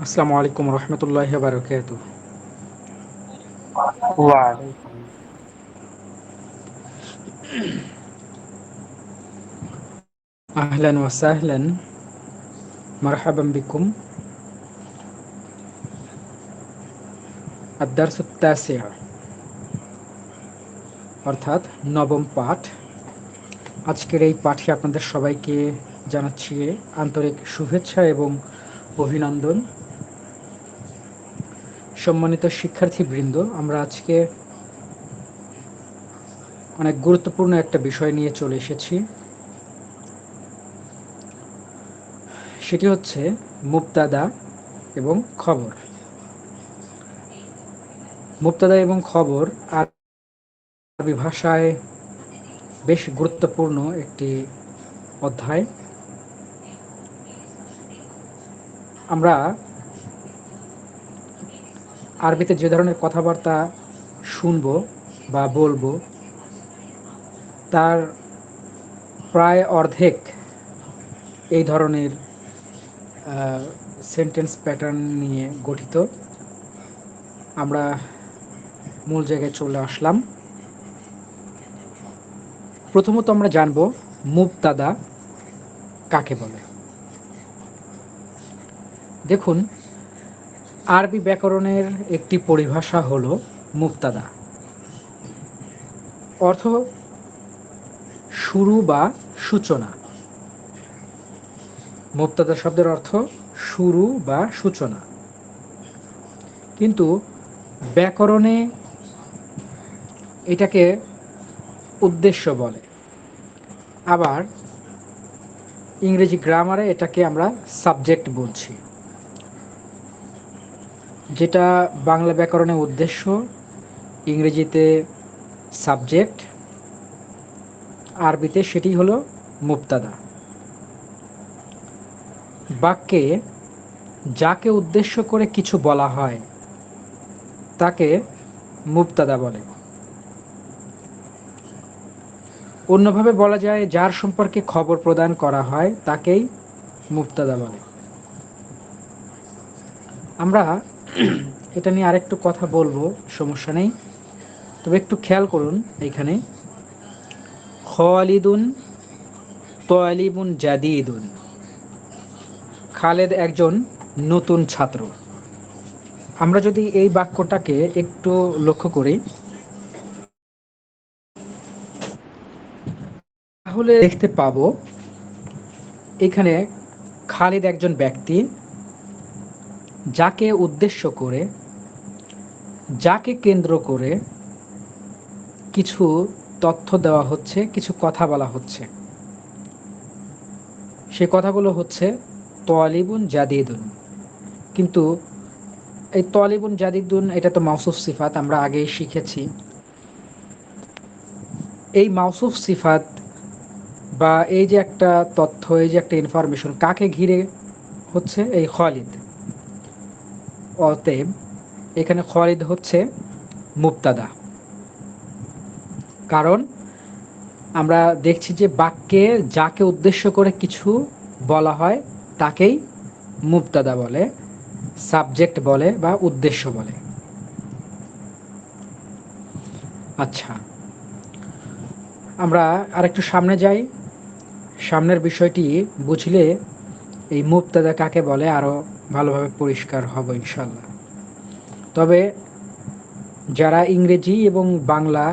আসসালামু আলাইকুম রহমতুল্লাহি ওয়া বারাকাতুহু। ওয়ালাইকুম। আহলান ওয়া সাহলান, মারহাবান বিকুম। আদ-দারসুত তাসিউ, অর্থাৎ নবম পাঠ। আজকের এই পাঠে আপনাদের সবাইকে জানাচ্ছি আন্তরিক শুভেচ্ছা এবং অভিনন্দন। সম্মানিত শিক্ষার্থীবৃন্দ, আমরা আজকে অনেক গুরুত্বপূর্ণ একটা বিষয় নিয়ে চলে এসেছি। সেটি হচ্ছে মুবতাদা এবং খবর। মুবতাদা এবং খবর আরবি ভাষায় বেশ গুরুত্বপূর্ণ একটি অধ্যায়। আমরা আরবিতে যে ধরনের কথাবার্তা শুনবো বা বলবো, তার প্রায় অর্ধেক এই ধরনের সেন্টেন্স প্যাটার্ন নিয়ে গঠিত। আমরা মূল জায়গায় চলে আসলাম। প্রথমত আমরা জানব মুবতাদা কাকে বলে। দেখুন, আরবি ব্যাকরণের একটি পরিভাষা হলো মুবতাদা। অর্থ শুরু বা সূচনা। মুবতাদা শব্দের অর্থ শুরু বা সূচনা। কিন্তু ব্যাকরণে এটাকে উদ্দেশ্য বলে, আবার ইংরেজি গ্রামারে এটাকে আমরা সাবজেক্ট বলছি। যেটা বাংলা ব্যাকরণে উদ্দেশ্য, ইংরেজিতে সাবজেক্ট, আরবিতে সেটি হলো মুবতাদা। বাক্যে যাকে উদ্দেশ্য করে কিছু বলা হয় তাকে মুবতাদা বলে। অন্যভাবে বলা যায়, যার সম্পর্কে খবর প্রদান করা হয় তাকেই মুবতাদা বলে। আমরা এটা নিয়ে আরেকটু কথা বলবো, সমস্যা নেই। তবে একটু খেয়াল করুন, এখানে খালিদুন তালিবুন জাদিদুন। খালেদ একজন নতুন ছাত্র। আমরা যদি এই বাক্যটাকে একটু লক্ষ্য করি, তাহলে দেখতে পাবো এখানে খালিদ একজন ব্যক্তি, যাকে উদ্দেশ্য করে, যাকে কেন্দ্র করে কিছু তথ্য দেওয়া হচ্ছে, কিছু কথা বলা হচ্ছে। সে কথাগুলো হচ্ছে তালিবুন জাদিদুন। কিন্তু এই তালিবুন জাদিদুন এটা তো মাউসুফ সিফাত, আমরা আগেই শিখেছি। এই মাউসুফ সিফাত বা এই যে একটা তথ্য, এই যে একটা ইনফরমেশন কাকে ঘিরে হচ্ছে? এই খালিদ। অতএব এখানে খালিদ হচ্ছে মুবতাদা। কারণ আমরা দেখছি যে বাক্যে যাকে উদ্দেশ্য করে কিছু বলা হয় তাকেই মুবতাদা বলে, সাবজেক্ট বলে বা উদ্দেশ্য বলে। আচ্ছা, আমরা আরেকটু সামনে যাই। সামনের বিষয়টি বুঝলে এই মুবতাদা কাকে বলে আরও ভালোভাবে পরিষ্কার হবে ইনশাল্লাহ। তবে যারা ইংরেজি এবং বাংলা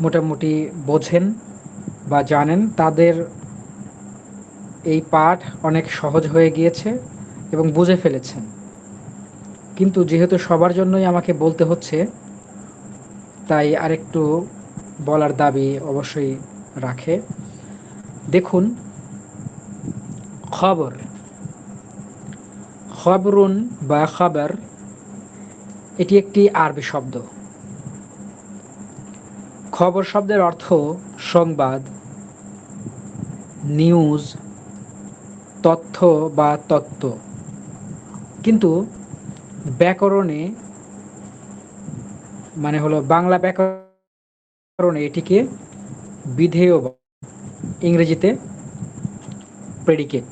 মোটামুটি বোঝেন বা জানেন, তাদের এই পাঠ অনেক সহজ হয়ে গিয়েছে এবং বুঝে ফেলেছেন। কিন্তু যেহেতু সবার জন্যই আমাকে বলতে হচ্ছে, তাই আরেকটু বলার দাবি অবশ্যই রাখে। দেখুন, খবর, খবরুন বা খবর, এটি একটি আরবি শব্দ। খবর শব্দের অর্থ সংবাদ, নিউজ, তথ্য বা তত্ত্ব। কিন্তু ব্যাকরণে, মানে হলো বাংলা ব্যাকরণে, এটিকে বিধেয় বলে, ইংরেজিতে প্রেডিকেট।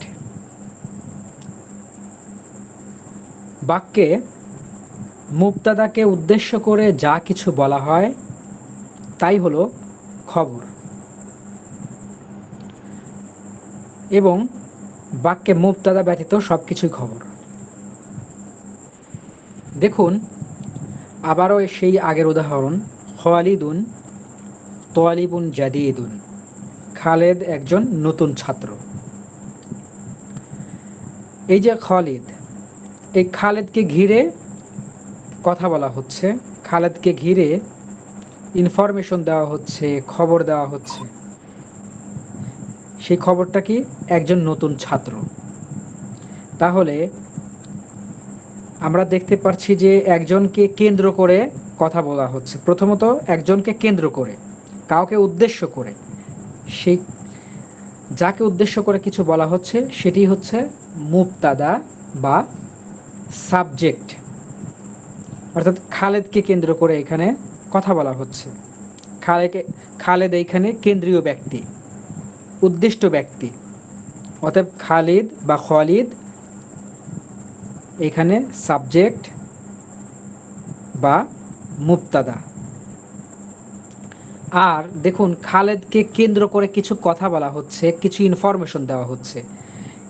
বাক্যে মুবতাদাকে উদ্দেশ্য করে যা কিছু বলা হয় তাই হলো খবর, এবং বাক্যে মুবতাদা ব্যতীত সবকিছুই খবর। দেখুন আবারও সেই আগের উদাহরণ, খালিদুন তালিবুন জাদিদুন, খালেদ একজন নতুন ছাত্র। এই যে খালিদ, এই খালেদকে ঘিরে কথা বলা হচ্ছে, খালেদকে ঘিরে ইনফরমেশন দেওয়া হচ্ছে, খবর দেওয়া হচ্ছে। সেই খবরটা কি? একজন নতুন ছাত্র। তাহলে আমরা দেখতে পাচ্ছি যে একজনকে কেন্দ্র করে কথা বলা হচ্ছে। প্রথমত একজনকে কেন্দ্র করে, কাউকে উদ্দেশ্য করে, সেই যাকে উদ্দেশ্য করে কিছু বলা হচ্ছে সেটি হচ্ছে মুবতাদা বা সাবজেক্ট। অর্থাৎ খালেদকে কেন্দ্র করে এখানে কথা বলা হচ্ছে। খালেদ এইখানে কেন্দ্রীয় ব্যক্তি, উদ্দিষ্ট ব্যক্তি। অতএব খালিদ বা খালিদ এখানে সাবজেক্ট বা মুবতাদা। আর দেখুন খালেদকে কেন্দ্র করে কিছু কথা বলা হচ্ছে, কিছু ইনফরমেশন দেওয়া হচ্ছে।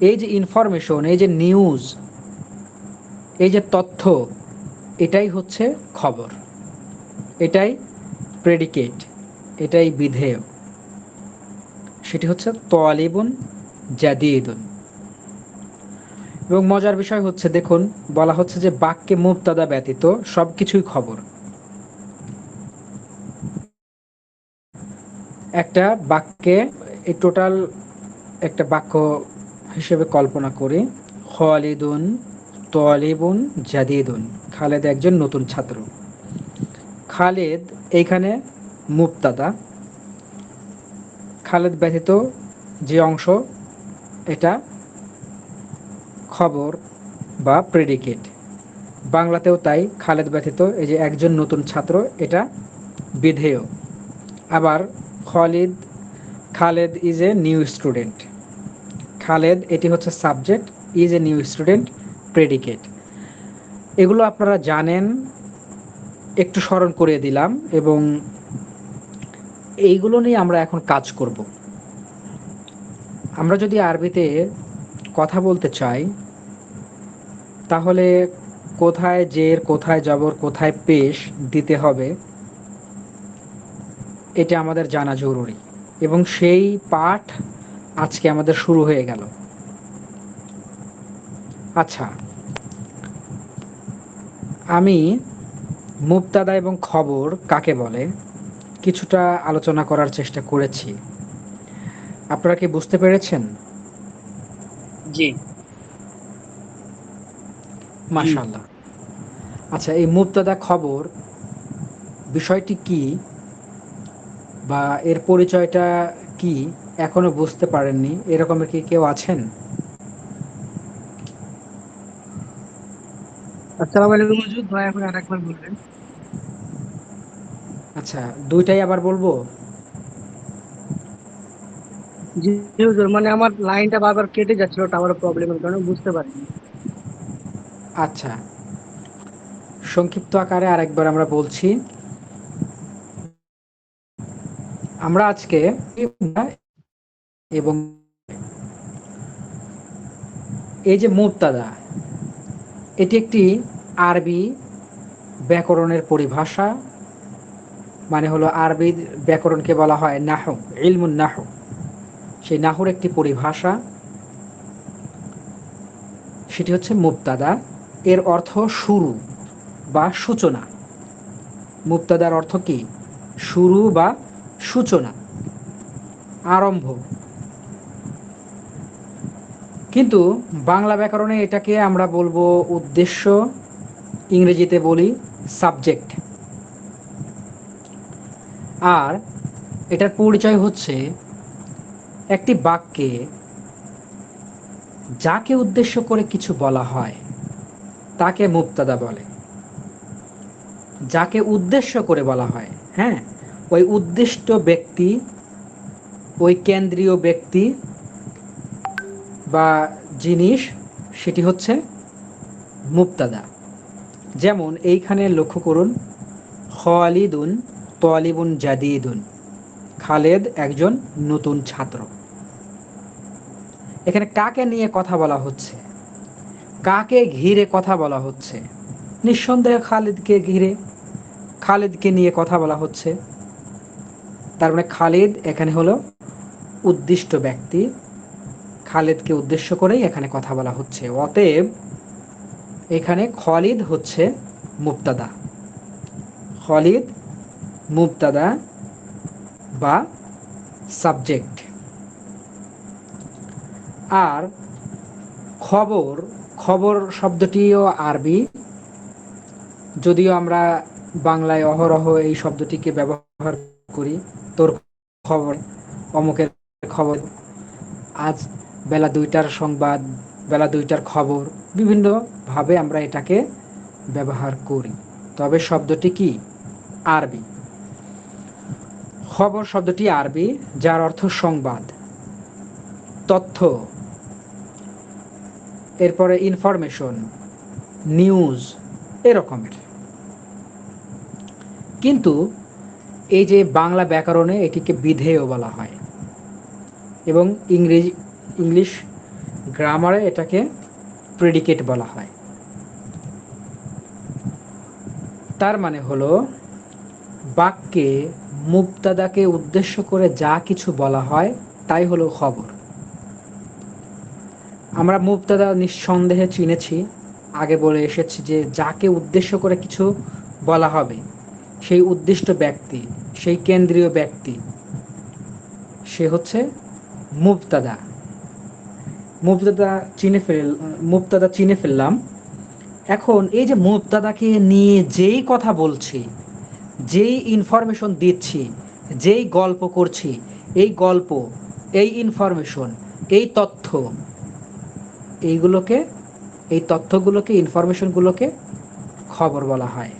এই যে ইনফরমেশন, এই যে নিউজ, এই যে তথ্য, এটাই হচ্ছে খবর, এটাই প্রেডিকেট, এটাই বিধেয়। সেটি হচ্ছে তালিবুন জাদিদুন। এবং মজার বিষয় হচ্ছে দেখুন বলা হচ্ছে যে বাক্যে মুবতাদা ব্যতীত সবকিছুই খবর। একটা বাক্যে এই টোটাল একটা বাক্য হিসেবে কল্পনা করি, খালিদুন তালিবুন জাদিদুন, খালেদ একজন নতুন ছাত্র। খালেদ এইখানে মুবতাদা, খালেদ ব্যতীত যে অংশ এটা খবর বা প্রেডিকেট। বাংলাতেও তাই, খালেদ ব্যতীত এই যে একজন নতুন ছাত্র এটা বিধেয়। আবার Khaled is a new student, Khaled এটি হচ্ছে subject, is a new student predicate. এগুলো আপনারা জানেন, একটু স্মরণ করিয়ে দিলাম, এবং এইগুলো নিয়ে আমরা এখন কাজ করব। আমরা যদি আরবিতে কথা বলতে চাই তাহলে কোথায় জের, কোথায় জবর, কোথায় পেশ দিতে হবে এটা আমাদের জানা জরুরি, এবং সেই পাঠ আজকে আমাদের শুরু হয়ে গেল। আচ্ছা, আমি মুবতাদা এবং খবর কাকে বলে কিছুটা আলোচনা করার চেষ্টা করেছি। আপনারা কি বুঝতে পেরেছেন? জি। মাশাআল্লাহ। আচ্ছা, এই মুবতাদা খবর বিষয়টি কি বা এর পরিচয়টা কি এখনো বুঝতে পারেননি এরকমের কি কেউ আছেন? আসসালামু আলাইকুম হুজুর, দয়া করে আরেকবার বলবেন। আচ্ছা, দুইটাই আবার বলবো? জি হুজুর, মানে আমার লাইনটা বারবার কেটে যাচ্ছিল টাওয়ার প্রবলেমের কারণে, বুঝতে পারিনি। আচ্ছা, সংক্ষিপ্ত আকারে আরেকবার আমরা বলছি। আমরা আজকে এবং এই যে মুবতাদা, এটি একটি আরবি ব্যাকরণের পরিভাষা, মানে হলো আরবি ব্যাকরণকে বলা হয় নাহু, ইলমুন নাহু। সেই নাহুর একটি পরিভাষা, সেটি হচ্ছে মুবতাদা। এর অর্থ শুরু বা সূচনা। মুবতাদার অর্থ কি? শুরু বা সূচনা, আরম্ভ। কিন্তু বাংলা ব্যাকরণে এটাকে আমরা বলবো উদ্দেশ্য, ইংরেজিতে বলি সাবজেক্ট। আর এটার পরিচয় হচ্ছে একটি বাক্যে যাকে উদ্দেশ্য করে কিছু বলা হয় তাকে মুবতাদা বলে। যাকে উদ্দেশ্য করে বলা হয়, হ্যাঁ, ওই উদ্দিষ্ট ব্যক্তি, ওই কেন্দ্রীয় ব্যক্তি বা জিনিস, সেটি হচ্ছে মুবতাদা। যেমন এইখানে লক্ষ্য করুন, খালিদুন তালিবুন জাদিদুন, খালেদ একজন নতুন ছাত্র। এখানে কাকে নিয়ে কথা বলা হচ্ছে, কাকে ঘিরে কথা বলা হচ্ছে? নিঃসন্দেহে খালিদকে ঘিরে, খালিদকে নিয়ে কথা বলা হচ্ছে। তার মানে খালিদ এখানে হলো উদ্দিষ্ট ব্যক্তি, খালিদকে উদ্দেশ্য করেই এখানে কথা বলা হচ্ছে। অতএব এখানে খালিদ হচ্ছে মুবতাদা, খালিদ মুবতাদা বা সাবজেক্ট। আর খবর, খবর শব্দটিও আরবি, যদিও আমরা বাংলায় অহরহ এই শব্দটিকে ব্যবহার করি। তোর খবর, অমুকের খবর, আজ বেলা 2টার সংবাদ, বেলা 2টার খবর, বিভিন্নভাবে আমরা এটাকে ব্যবহার করি। তবে শব্দটি কি? আরবি। খবর শব্দটি আরবি, যার অর্থ সংবাদ, তথ্য, এরপরে ইনফরমেশন, নিউজ, এরকমের। কিন্তু এই যে বাংলা ব্যাকরণে এটিকে বিধেয় বলা হয় এবং ইংলিশ গ্রামারে এটাকে প্রেডিকেট বলা হয়। তার মানে হলো বাক্যে মুবতাদাকে উদ্দেশ্য করে যা কিছু বলা হয় তাই হলো খবর। আমরা মুবতাদা নিঃসন্দেহে চিনেছি, আগে বলে এসেছি যে যাকে উদ্দেশ্য করে কিছু বলা হবে, সেই উদ্দিষ্ট ব্যক্তি, সেই কেন্দ্রীয় ব্যক্তি, সে হচ্ছে মুবতাদা। মুবতাদা চিনে ফেললাম। এখন এই যে মুবতাদাকে নিয়ে যেই কথা বলছি, যেই ইনফরমেশন দিচ্ছি, যেই গল্প করছি, এই গল্প, এই ইনফরমেশন, এই তথ্য, এইগুলোকে, এই তথ্যগুলোকে, ইনফরমেশনগুলোকে খবর বলা হয়।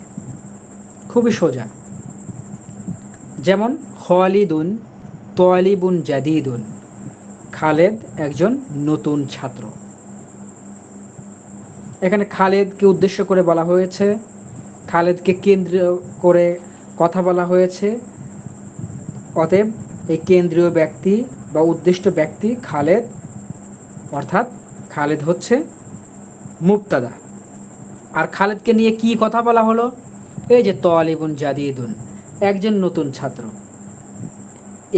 খুবই সোজা। যেমন খালিদুন তালিবুন জাদিদুন, খালেদ একজন নতুন ছাত্র। এখানে খালেদকে উদ্দেশ্য করে বলা হয়েছে, খালেদকে কেন্দ্র করে কথা বলা হয়েছে। অতএব এই কেন্দ্রীয় ব্যক্তি বা উদ্দিষ্ট ব্যক্তি খালেদ, অর্থাৎ খালেদ হচ্ছে মুবতাদা। আর খালেদকে নিয়ে কি কথা বলা হলো? এই যে তালিবুন জাদিদুন, একজন নতুন ছাত্র।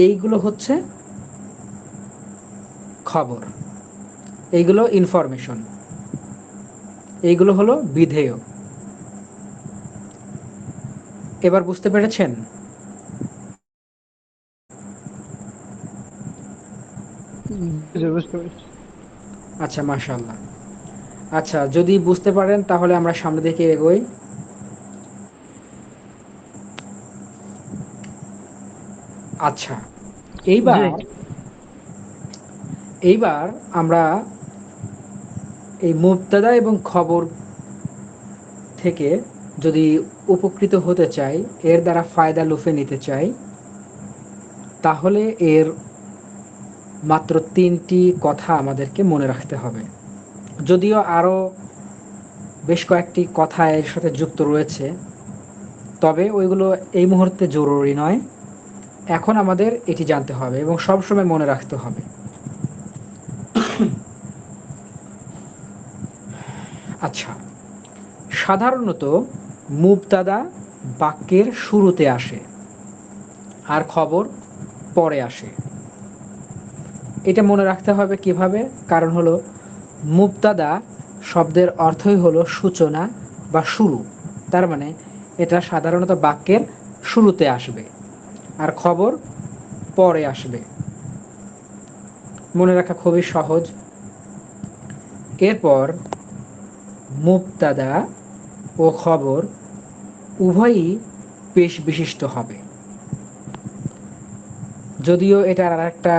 এইগুলো হচ্ছে খবর, এইগুলো ইনফরমেশন, এইগুলো হলো বিধেয়। এবার বুঝতে পেরেছেন? বুঝতে পেরেছি। আচ্ছা, মাশাআল্লাহ। আচ্ছা, যদি বুঝতে পারেন তাহলে আমরা সামনে দিকে এগোই। আচ্ছা, জি। এইবার এইবার আমরা এই মুবতাদা এবং খবর থেকে যদি উপকৃত হতে চাই, এর দ্বারা ফায়দা লুফে নিতে চাই, তাহলে এর মাত্র 3টি কথা আমাদেরকে মনে রাখতে হবে। যদিও আরও বেশ কয়েকটি কথা এর সাথে যুক্ত রয়েছে, তবে ওইগুলো এই মুহূর্তে জরুরি নয়। এখন আমাদের এটি জানতে হবে এবং সবসময় মনে রাখতে হবে। আচ্ছা, সাধারণত মুবতাদা বাক্যের শুরুতে আসে আর খবর পরে আসে। এটা মনে রাখতে হবে কিভাবে? কারণ হলো মুবতাদা শব্দের অর্থই হলো সূচনা বা শুরু। তার মানে এটা সাধারণত বাক্যের শুরুতে আসবে আর খবর পরে আসবে। মনে রাখা খুবই সহজ। এরপর মুবতাদা ও খবর উভয়ই পেশ বিশিষ্ট হবে। যদিও এটার আর একটা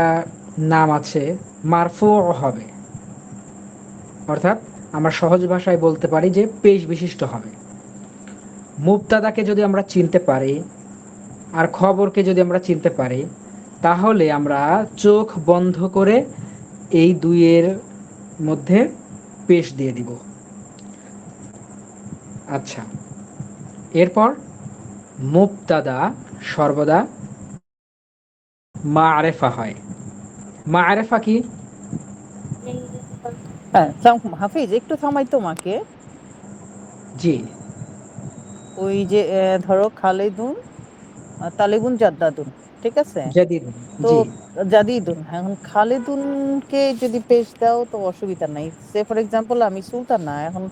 নাম আছে, মারফু হবে। অর্থাৎ আমরা সহজ ভাষায় বলতে পারি যে পেশ বিশিষ্ট হবে। মুবতাদাকে যদি আমরা চিনতে পারি আর খবরকে যদি আমরা চিনতে পারি, তাহলে আমরা চোখ বন্ধ করে এই দুইয়ের মধ্যে পেশ দিয়ে দিব। আচ্ছা, এরপর মুবতাদা সর্বদা মা'রিফা হয়। মা'রিফা কি? হ্যাঁ, হাফিজ একটু থামাই তোমাকে। জি। ওই যে ধরো খালেদুন তালেবুন জাদ্দাদুন, ঠিক আছে? জাদিদ। তো জি। জাদিদুন, হ্যাঁ, এখন খালেদুনকে যদি পেশ দাও তো অসুবিধা নাই। সে ফর এক্সাম্পল আমি সুলতান না এখন,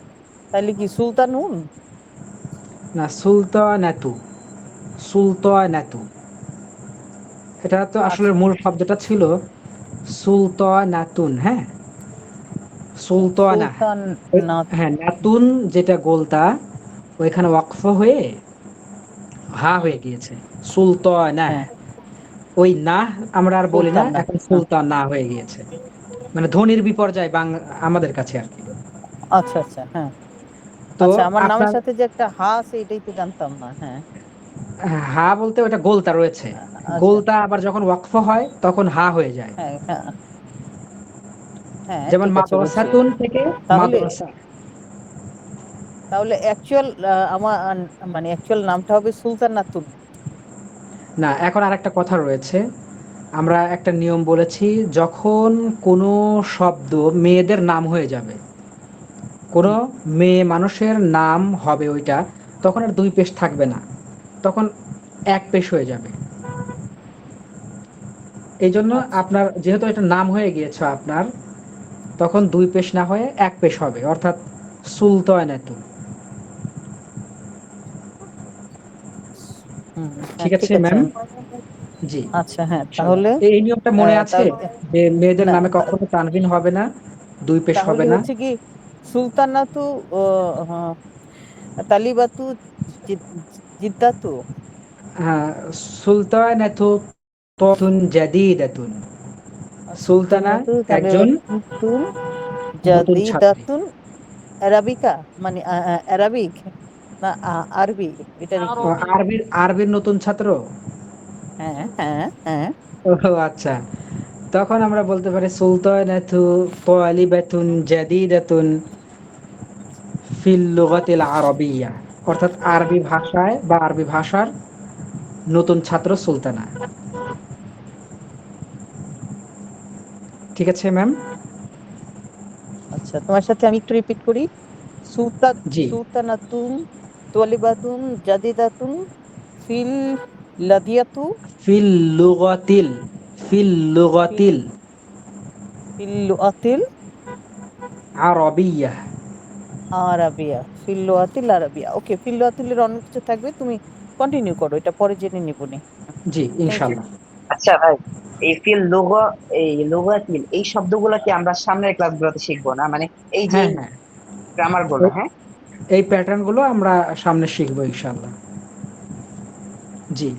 তাইলে কি সুলতানুন? না, সুলতানাতু। সুলতানাতু। এটা তো আসলে আচ্ছা, মূল শব্দটা ছিল সুলতানাতুন, হ্যাঁ? সুলতানা। সুলতান না। হ্যাঁ, নাতুন যেটা গোলতা, ওইখানে ওয়াকফ হয়ে হা হুম, হয়ে গিয়েছে। সুলতানা। হ্যাঁ, ওই না আমরা আর বলি না, সুলতান না। এখন হ্যাঁ, সুলতান না হয়ে গিয়েছে। মানে ধ্বনির বিপর্যয় আমাদের কাছে আর কি। আচ্ছা আচ্ছা, হ্যাঁ। তো আচ্ছা, আমার নামের আপনার সাথে যে একটা হা আছে এটাই তো জানতাম না। হ্যাঁ, হা বলতে ওটা গোলতা রয়েছে। আচ্ছা, গোলতা আবার যখন ওয়াকফ হয় তখন হা হয়ে যায়। হ্যাঁ হ্যাঁ হ্যাঁ, যেমন ঠিক আছে, বুঝছি। মাদ্রাসাতুন থেকে তাহলে মাদ্রাসা। তাহলে অ্যাকচুয়াল আমার মানে অ্যাকচুয়াল নামটা হবে সুলতানাতুন। না, এখন আরেকটা কথা রয়েছে। আমরা একটা নিয়ম বলেছি, যখন কোনো শব্দ মেয়েদের নাম হয়ে যাবে, কোনো হুম, মেয়ে মানুষের নাম হবে ওইটা, তখন আর ২ পেশ থাকবে না। তখন ১ পেশ হয়ে যাবে। এইজন্য আচ্ছা আপনার যেহেতু এটা নাম হয়ে গিয়েছে আপনার, তখন ২ পেশ না হয়ে ১ পেশ হবে। অর্থাৎ সুলতানাতু। হুম, হ্যাঁ, ঠিক ঠিক আছে আছে। ম্যাম? জি। আচ্ছা, হ্যাঁ, ইনশাআল্লাহ। তাহলে এই নিয়মটা মনে আছে? তাহলে যে মেয়েদের না, নামে কখনো তানবিন হবে না, ২ পেশ তাহলে হবে না। হচ্ছে কি সুলতানাতু ও তালিবাতু জিদ- জিদ্দাতু। হ্যাঁ, সুলতানাতু ততুন জাদিদাতুন। সুলতানা সুলতানাতু একজন তালিবাতুন নতুন ছাত্রী। জাদিদাতুন আরাবিকা, মানে আরাবিক না আরবি, এটা কি? ও, আরবির নতুন ছাত্র? হ্যাঁ হ্যাঁ হ্যাঁ। ও আচ্ছা। তখন আমরা বলতে পারি সুলতানাতু তালিবাতুন জাদিদাতুন ফিল লুগাতিল আরাবিয়্যা। অর্থাৎ আরবি ভাষায় বা আরবি ভাষার নতুন ছাত্র সুলতানা। ঠিক আছে ম্যাম? আচ্ছা, তোমার সাথে আমি একটু রিপিট করি। সুলতান জি। সুলতানাতুন তোয়ালিবাতুন জাদিদাতুন ফিল লাদিয়াতু ফিল লুগাতিল ফিল ফিল লুগাতিল ফিল লুআতিল আরাবিয়্যা। আরাবিয়া, ফিল লুআতিল আরাবিয়া। ওকে, ফিল লুআতিলের অন্য কিছু থাকবে, তুমি কন্টিনিউ করো, এটা পরে জেনে নিবনি। জি, থ্যাংক ইউ। ইনশাআল্লাহ। আচ্ছা ভাই, এই ফিল লোগো, এই লোগাতিল, এই শব্দগুলো কি আমরা সামনের ক্লাসগুলোতে শিখবো না? মানে এই যে হ্যাঁ, হ্যাঁ। গ্রামার গুলো, এই হ্যাঁ? এই প্যাটার্নগুলো আমরা সামনে শিখব ইনশাআল্লাহ। জি।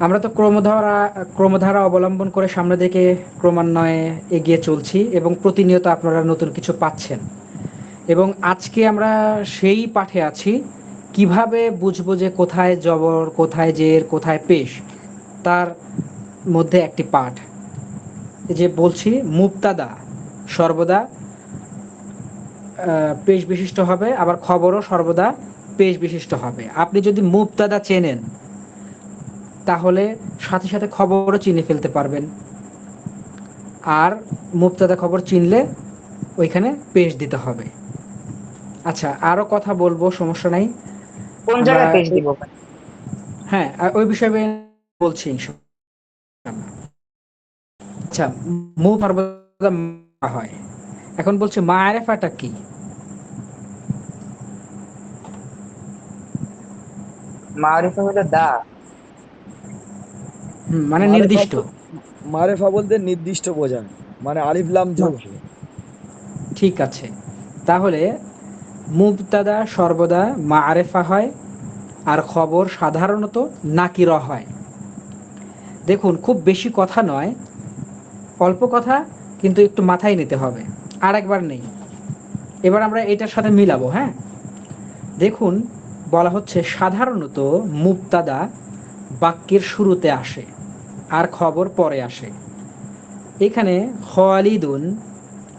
আমরা তো ক্রমধারা অবলম্বন করে সামনের দিকে ক্রমান্বয়ে এগিয়ে চলছি এবং প্রতিনিয়ত আপনারা নতুন কিছু পাচ্ছেন। এবং আজকে আমরা সেই পাঠে আছি, কিভাবে বুঝবো যে কোথায় জবর, কোথায় জের, কোথায় পেশ, তার মধ্যে একটি পাঠ। এই যে বলছি, মুবতাদা সর্বদা পেশ বিশিষ্ট হবে, আবার খবরও সর্বদা পেশ বিশিষ্ট হবে। আপনি যদি মুবতাদা চেনেন, তাহলে সাথে সাথে খবরও চিনে ফেলতে পারবেন। আর মুবতাদা খবর চিনলে ওইখানে পেশ দিতে হবে। আচ্ছা, আরও কথা বলবো, সমস্যা নাই। কোন আমরা জায়গায় পেশ দিব ভাই? হ্যাঁ, ওই বিষয়ে বলছি ইনশাআল্লাহ। আচ্ছা, সর্বদা হয়। এখন বলছি মা'রিফাটা কি? মারিফা হলো দা। মানে মারেফা নির্দিষ্ট। মারেফা বলতে নির্দিষ্ট বোঝায়, মানে আলিফ লাম যোগ না, হলে। ঠিক আছে। তাহলে মুবতাদা সর্বদা মা'রিফা হয়, আর খবর সাধারণত নাকিরা হয়। দেখুন, খুব বেশি কথা নয়, অল্প কথা, কিন্তু একটু মাথায় নিতে হবে। আরেকবার নেই, এবার আমরা এটার সাথে মিলাবো, হ্যাঁ? দেখুন, বলা হচ্ছে সাধারণত মুবতাদা বাক্যের শুরুতে আসে আর খবর পরে আসে। এখানে খালিদুন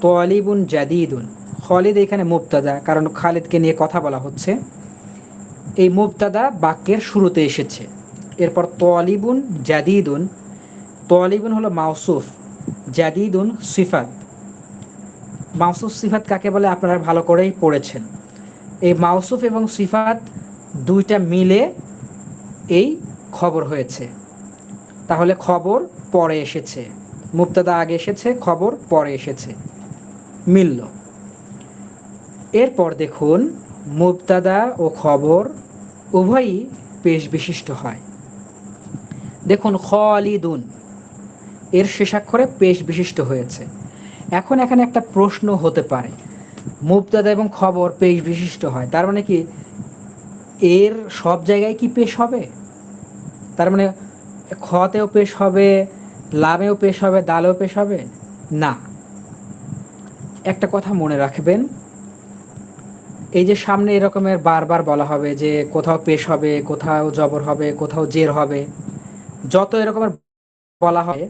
তালিবুন জাদিদুন, খালিদ এখানে মুবতাদা, কারণ খালিদকে নিয়ে কথা বলা হচ্ছে। এই মুবতাদা বাক্যের শুরুতে এসেছে। এরপর তালিবুন জাদিদুন, তালিবুন হলো মাউসুফ, জাদিদুন সিফাত। মাউসুফ সিফাত কাকে বলে আপনারা ভালো করেই পড়েছেন। এই মাউসুফ এবং সিফাত দুইটা মিলে এই খবর হয়েছে। তাহলে খবর পরে এসেছে, মুবতাদা আগে এসেছে, খবর পরে এসেছে, মিলল। এরপর দেখুন মুবতাদা ও খবর উভয়ই পেশ বিশিষ্ট হয়। দেখুন খালিদুন এর শেষাক্ষরে পেশ বিশিষ্ট হয়েছে। এখন এখানে একটা প্রশ্ন হতে পারে, মুবতাদা এবং খবর পেশ বিশিষ্ট হয়, তার মানে কি এর সব জায়গায় কি পেশ হবে? তার মানে খতেও পেশ হবে, লামেও পেশ হবে, দালেও পেশ হবে না। একটা কথা মনে রাখবেন, এই যে সামনে এরকমের বারবার বলা হবে যে কোথাও পেশ হবে, কোথাও জবর হবে, কোথাও জের হবে, যত এরকমের বলা হয়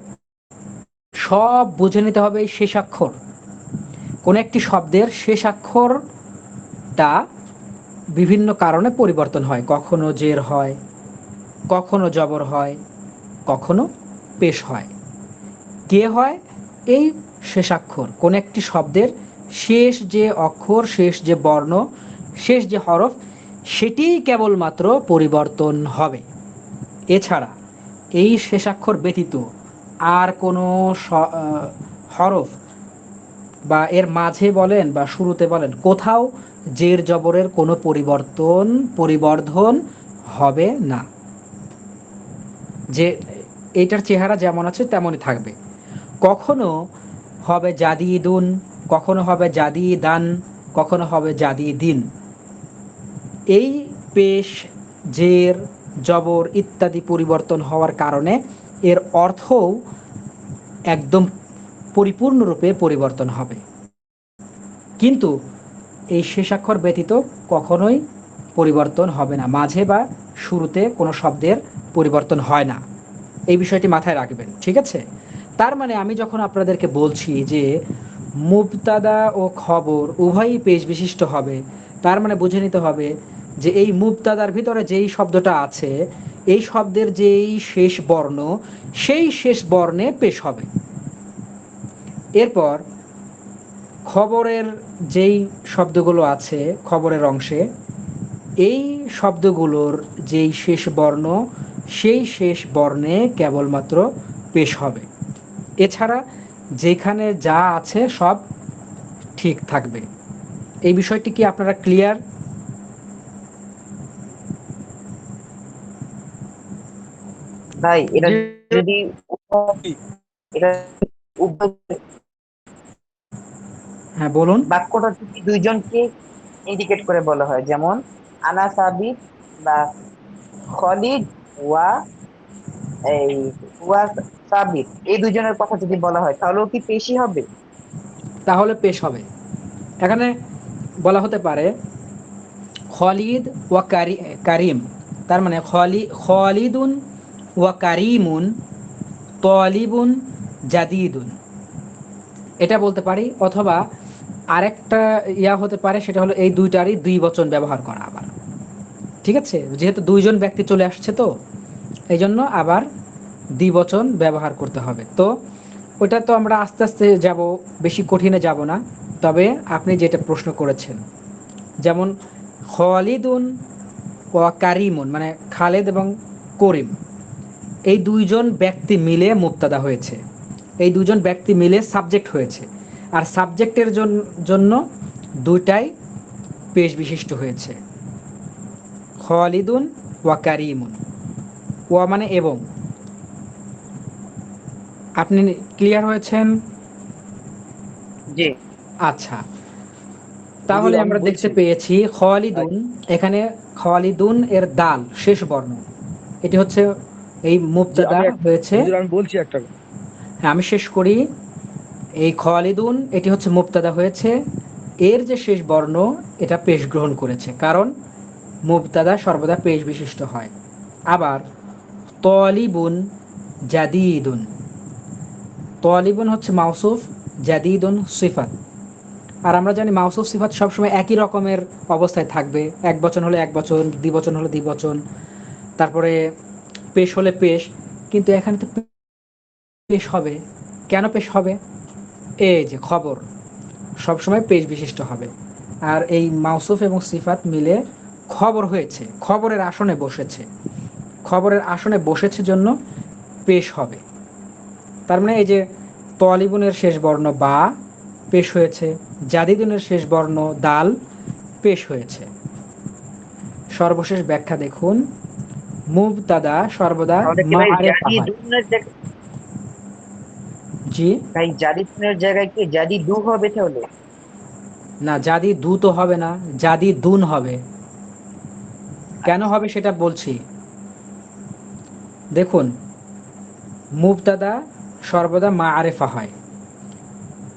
সব বুঝে নিতে হবে এই শেষাক্ষর। কোন একটি শব্দের শেষাক্ষরটা বিভিন্ন কারণে পরিবর্তন হয়, কখনো জের হয়, কখনো জবর হয়, কখনো পেশ হয়। কে হয়? এই শেষাক্ষর। কোন একটি শব্দের শেষ যে অক্ষর, শেষ যে বর্ণ, শেষ যে হরফ, সেটিই কেবলমাত্র পরিবর্তন হবে। এছাড়া এই শেষাক্ষর ব্যতীত আর কোনো হরফ বা এর মাঝে বলেন বা শুরুতে বলেন, কোথাও জের জবরের কোনো পরিবর্ধন হবে না। যে এইটার চেহারা যেমন আছে তেমনই থাকবে। কখনো হবে জাদিদুন, কখনো হবে জাদিদান, কখনো হবে জাদিদিন। এই পেশ, জের, জবর ইত্যাদি পরিবর্তন হওয়ার কারণে এর অর্থও একদম পরিপূর্ণরূপে পরিবর্তন হবে। কিন্তু এই শেষাক্ষর ব্যতীত কখনোই পরিবর্তন হবে না, মাঝে বা শুরুতে কোনো শব্দের পরিবর্তন হয় না। এই বিষয়টি মাথায় রাখবেন, ঠিক আছে? তার মানে আমি যখন আপনাদেরকে বলছি যে মুবতাদা ও খবর উভয়ই পেশ বিশিষ্ট হবে, তার মানে বুঝে নিতে হবে যে এই মুবতাদার ভিতরে যেই শব্দটা আছে, এই শব্দের যেই শেষ বর্ণ, সেই শেষ বর্ণে পেশ হবে। এরপর খবরের যেই শব্দগুলো আছে খবরের অংশে, এই শব্দগুলোর যেই শেষ বর্ণ, সেই শেষ বর্ণে কেবলমাত্র পেশ হবে। এছাড়া যেখানে যা আছে সব ঠিক থাকবে। এই বিষয়টি কি আপনারা ক্লিয়ার? ভাই এটা যদি এটা উভয় হ্যাঁ বলুন। বাক্যটা যদি দুইজনকে ইন্ডিকেট করে বলা হয়, যেমন আনা সাবিত বা খলিদ ওয়া এই ওয়া সাবিত, এই দুইজনের কথা যদি বলা হয় তাহলেও কি পেশি হবে? তাহলে পেশ হবে। এখানে বলা হতে পারে খলিদ ওয়া কারিম, তার মানে খলিদুন ওয়া কারিমুন তলিবুন জাদিদুন, এটা বলতে পারি। অথবা আরেকটা হতে পারে, সেটা হলো এই দুইটারই দুই বচন ব্যবহার করা আবার, ঠিক আছে? যেহেতু দুইজন ব্যক্তি চলে আসছে, তো এই জন্য আবার দ্বিবচন ব্যবহার করতে হবে। তো ওটা তো আমরা আস্তে আস্তে যাব, বেশি কঠিনে যাব না। তবে আপনি যেটা প্রশ্ন করেছেন, যেমন খালিদুন ও কারিমুন, মানে খালেদ এবং করিম, এই দুইজন ব্যক্তি মিলে মুবতাদা হয়েছে, এই দুজন ব্যক্তি মিলে সাবজেক্ট হয়েছে, আর সাবজেক্টের জন্য দুইটাই পেশ বিশিষ্ট হয়েছে, খালিদুন ওয়া কারিমুন। ওয়া মানে এবং। আপনি ক্লিয়ার হয়েছেন? জি আচ্ছা, হুজুর তাহলে আমি আমরা দেখতে বলছি। পেয়েছি খালিদুন, এখানে খালিদুন এর দাল শেষ বর্ণ, এটি হচ্ছে এই জি মুবতাদা হয়েছে। হুজুর আমি বলছি একটা কথা। হ্যাঁ, আমি শেষ করি। এই খালিদুন এটি হচ্ছে মুবতাদা হয়েছে, এর যে শেষ বর্ণ এটা পেশ গ্রহণ করেছে, কারণ মুবতাদা সর্বদা পেশ বিশিষ্ট হয়। আবার তলিবুন জাদিদুন, তলিবুন হচ্ছে মাউসুফ, জাদিদুন সিফাত। আর আমরা জানি মাউসুফ সিফাত সবসময় একই রকমের অবস্থায় থাকবে, এক বচন হলে এক বচন, দ্বিবচন হলে দ্বিবচন, তারপরে পেশ হলে পেশ। কিন্তু এখানে তো পেশ হবে, কেন পেশ হবে? এই যে খবর সবসময় পেশ বিশিষ্ট হবে, আর এই মাউসুফ এবং সিফাত মিলে খবর হয়েছে, খবরের আসনে বসেছে, খবরের আসনে বসেছে জন্য পেশ হবে। তার মানে এই যে তলিবুনের শেষ বর্ণ বা পেশ হয়েছে, জাদিদুনের শেষ বর্ণ দাল পেশ হয়েছে। সর্বশেষ ব্যাখ্যা দেখুন, মুবতাদা সর্বদা তাহলে কি ভাই মাআরিফা জাদি হয়। দুনের জায়গায়, জি, ভাই জাদি দুনের জায়গায় কি জাদি দু হবে তাহলে? না জাদি দু তো হবে না, জাদি দুন হবে। কেন আচ্ছা, হবে সেটা বলছি। দেখুন, মুবতাদা সর্বদা মাআরিফা হয়।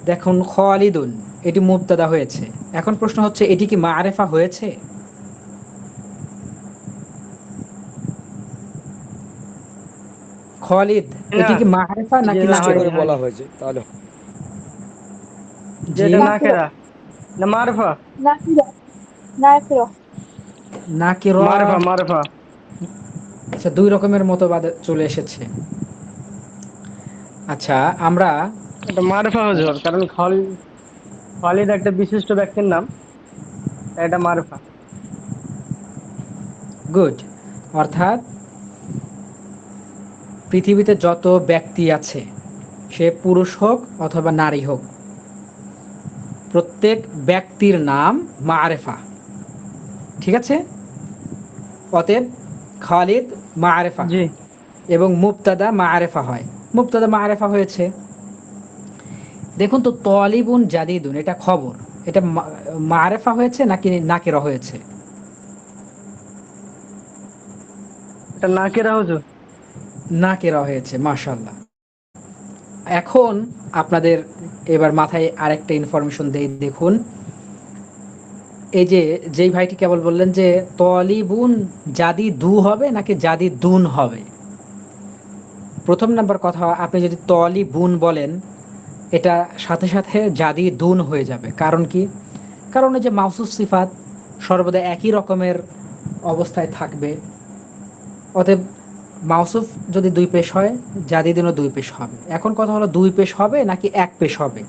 দেখুন খালিদুন, এটি মুবতাদা হয়েছে, এখন প্রশ্ন হচ্ছে এটি কি মাআরিফা হয়েছে? খালিদ, না, এটি কি মাআরিফা নাকি না, নির্দিষ্ট নাকিরা? হয়নি করে বলা হয়নি। হয়েছে তাহলে। জি, যেটা নাকিরা, নাকেরা, না মারফা, নাকিরা, নাকিরা। নাকিরা। মারফা মারফা। আচ্ছা, দুই রকমের মতবাদ চলে এসেছে। আচ্ছা, আমরা এটা মারফা হুজুর, কারণ খালিদ একটা বিশিষ্ট ব্যক্তির নাম, তাই এটা মারফা। গুড, অর্থাৎ পৃথিবীতে যত ব্যক্তি আছে, সে পুরুষ হোক অথবা নারী হোক, প্রত্যেক ব্যক্তির নাম মাআরিফা। ঠিক আছে, অতএব খালিদ মাআরিফা জি, এবং মুবতাদা মাআরিফা হয়। মুবতাদা মাআরিফা হয়েছে। দেখুন তো, তলিবুন জাদিদুন এটা খবর, এটা মাআরিফা হয়েছে নাকি নাকিরা হয়েছে? এটা নাকেরা হুজুর। নাকিরা হয়েছে, মাশাআল্লাহ। এখন আপনাদের এবার মাথায় আরেকটা ইনফরমেশন দেই, দেখুন এই যে যেই ভাইটি কেবল বললেন যে তলিবুন জাদি দু হবে নাকি জাদি দুন হবে। প্রথম নাম্বার কথা, আপনি যদি তলিবুন বলেন, এটা সাথে সাথে জাদি দুন হয়ে যাবে। কারণ কি? কারণ এই যে মাউসুফ সিফাত সর্বদা একই রকমের অবস্থায় থাকবে, অতএব মাউসুফ যদি দুই পেশ হয়, জাদি দুনও দুই পেশ হবে। এখন কথা হলো দুই পেশ হবে নাকি এক পেশ হবে।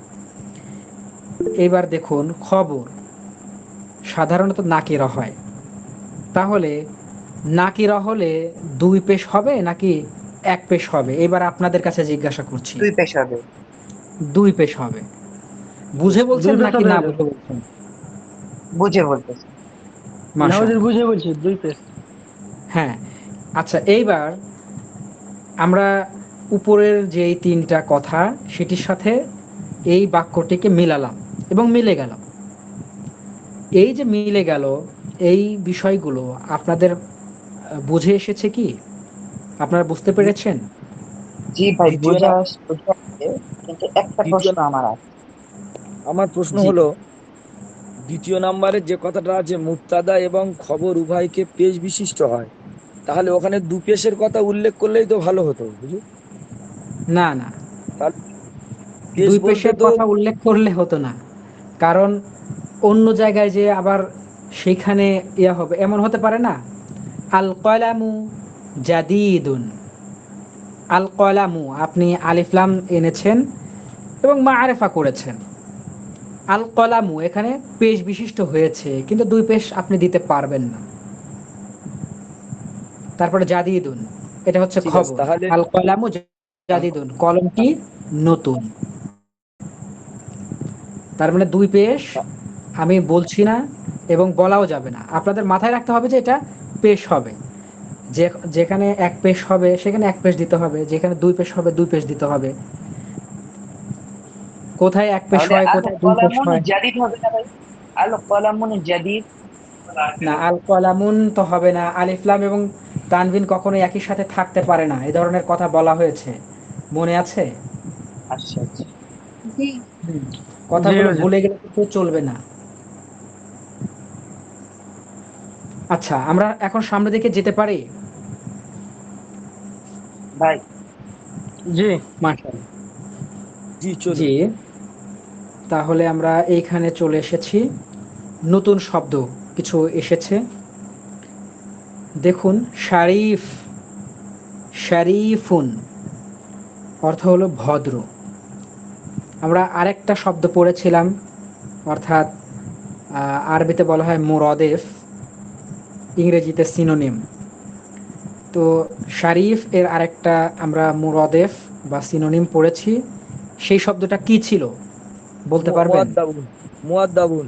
এবার দেখুন, খবর সাধারণত নাকিরা হয়, তাহলে নাকিরা হলে দুই পেশ হবে নাকি এক পেশ হবে? এবার আপনাদের কাছে জিজ্ঞাসা করছি। দুই পেশ হবে। দুই পেশ হবে। বুঝে বলছেন দুই পেশ নাকি হবে না হুজুর। বুঝে বলছেন? বুঝে বলতেছে। না হুজুর, মাশাআল্লাহ। বুঝে বলছি, দুই পেশ। হ্যাঁ, আচ্ছা, এইবার আমরা উপরের যেই তিনটা কথা সেটির সাথে এই বাক্যটিকে মিলালাম এবং মিলে গেল। এই যে মিলে গেল, এই বিষয়গুলো আপনাদের বুঝে এসেছে কি? আপনারা বুঝতে হুম, পেরেছেন? জি ভাই, দ্বিতীয় বুঝে না বুঝে আসছে, কিন্তু একটা দ্বিতীয় প্রশ্ন আমার আছে। আমার প্রশ্ন জি, হলো, দ্বিতীয় নাম্বারের যে কথাটা আছে মুবতাদা এবং খবর উভয়কে পেশ বিশিষ্ট হয়, তাহলে ওখানে দু পেশের কথা উল্লেখ করলেই তো ভালো হতো হুজুর। না না, তাহলে পেশ দুই বলতে পেশের তো কথা উল্লেখ করলে হতো না, কারণ অন্য জায়গায় যে আবার সেইখানে ইয়া হবে এমন হতে পারে না। আল কলামু জাদিদুন, আল কলামু আপনি আলিফলাম এনেছেন এবং মাআরিফা করেছেন। আল কলামু এখানে পেশ বিশিষ্ট হয়েছে, কিন্তু দুই পেশ আপনি দিতে পারবেন না। তারপরে জাদিদুন, এটা হচ্ছে ঠিক আছে খবর। তাহলে। আল কলামু তাহ- জাদিদুন, কলমটি নতুন। তার মানে দুই পেশ তা- আমি বলছি না এবং বলাও যাবে না। আপনাদের মাথায় রাখতে হবে যে এটা পেশ হবে। যে যেখানে এক পেশ হবে সেখানে এক পেশ দিতে হবে, যেখানে দুই পেশ হবে দুই পেশ দিতে হবে। কোথায় এক পেশ তাহলে হয়, আল কোথায় দুই পেশ কলামুন হয়? জাদিদ হবে না ভাই? আল কলামুন জাদিদ। না, আল কলামুন তো হবে না। আলিফলাম এবং তানবিন কখনোই একই সাথে থাকতে পারে না, এই ধরনের কথা বলা হয়েছে, মনে আছে? আচ্ছা আচ্ছা। জি। হুম, জি কথাগুলো হুজুর। ভুলে গেলে কিন্তু চলবে না। আচ্ছা, আমরা এখন সামনের দিকে যেতে পারি। জি। মাশাআল্লাহ। জি জি, চলুন। তাহলে আমরা এইখানে চলে এসেছি। নতুন শব্দ কিছু এসেছে। দেখুন, শারিফ, শারিফুন অর্থ হলো ভদ্র। আমরা আরেকটা শব্দ পড়েছিলাম, অর্থাৎ আরবিতে বলা হয় মুরাদেফ, ইংরেজিতে সিনোনিম। তো শারিফ এর আরেকটা আমরা মুরাদেফ বা সিনোনিম পড়েছি। সেই শব্দটা কি ছিল বলতে পারবেন? মুয়াদ্দাবুন। মুয়াদ্দাবুন।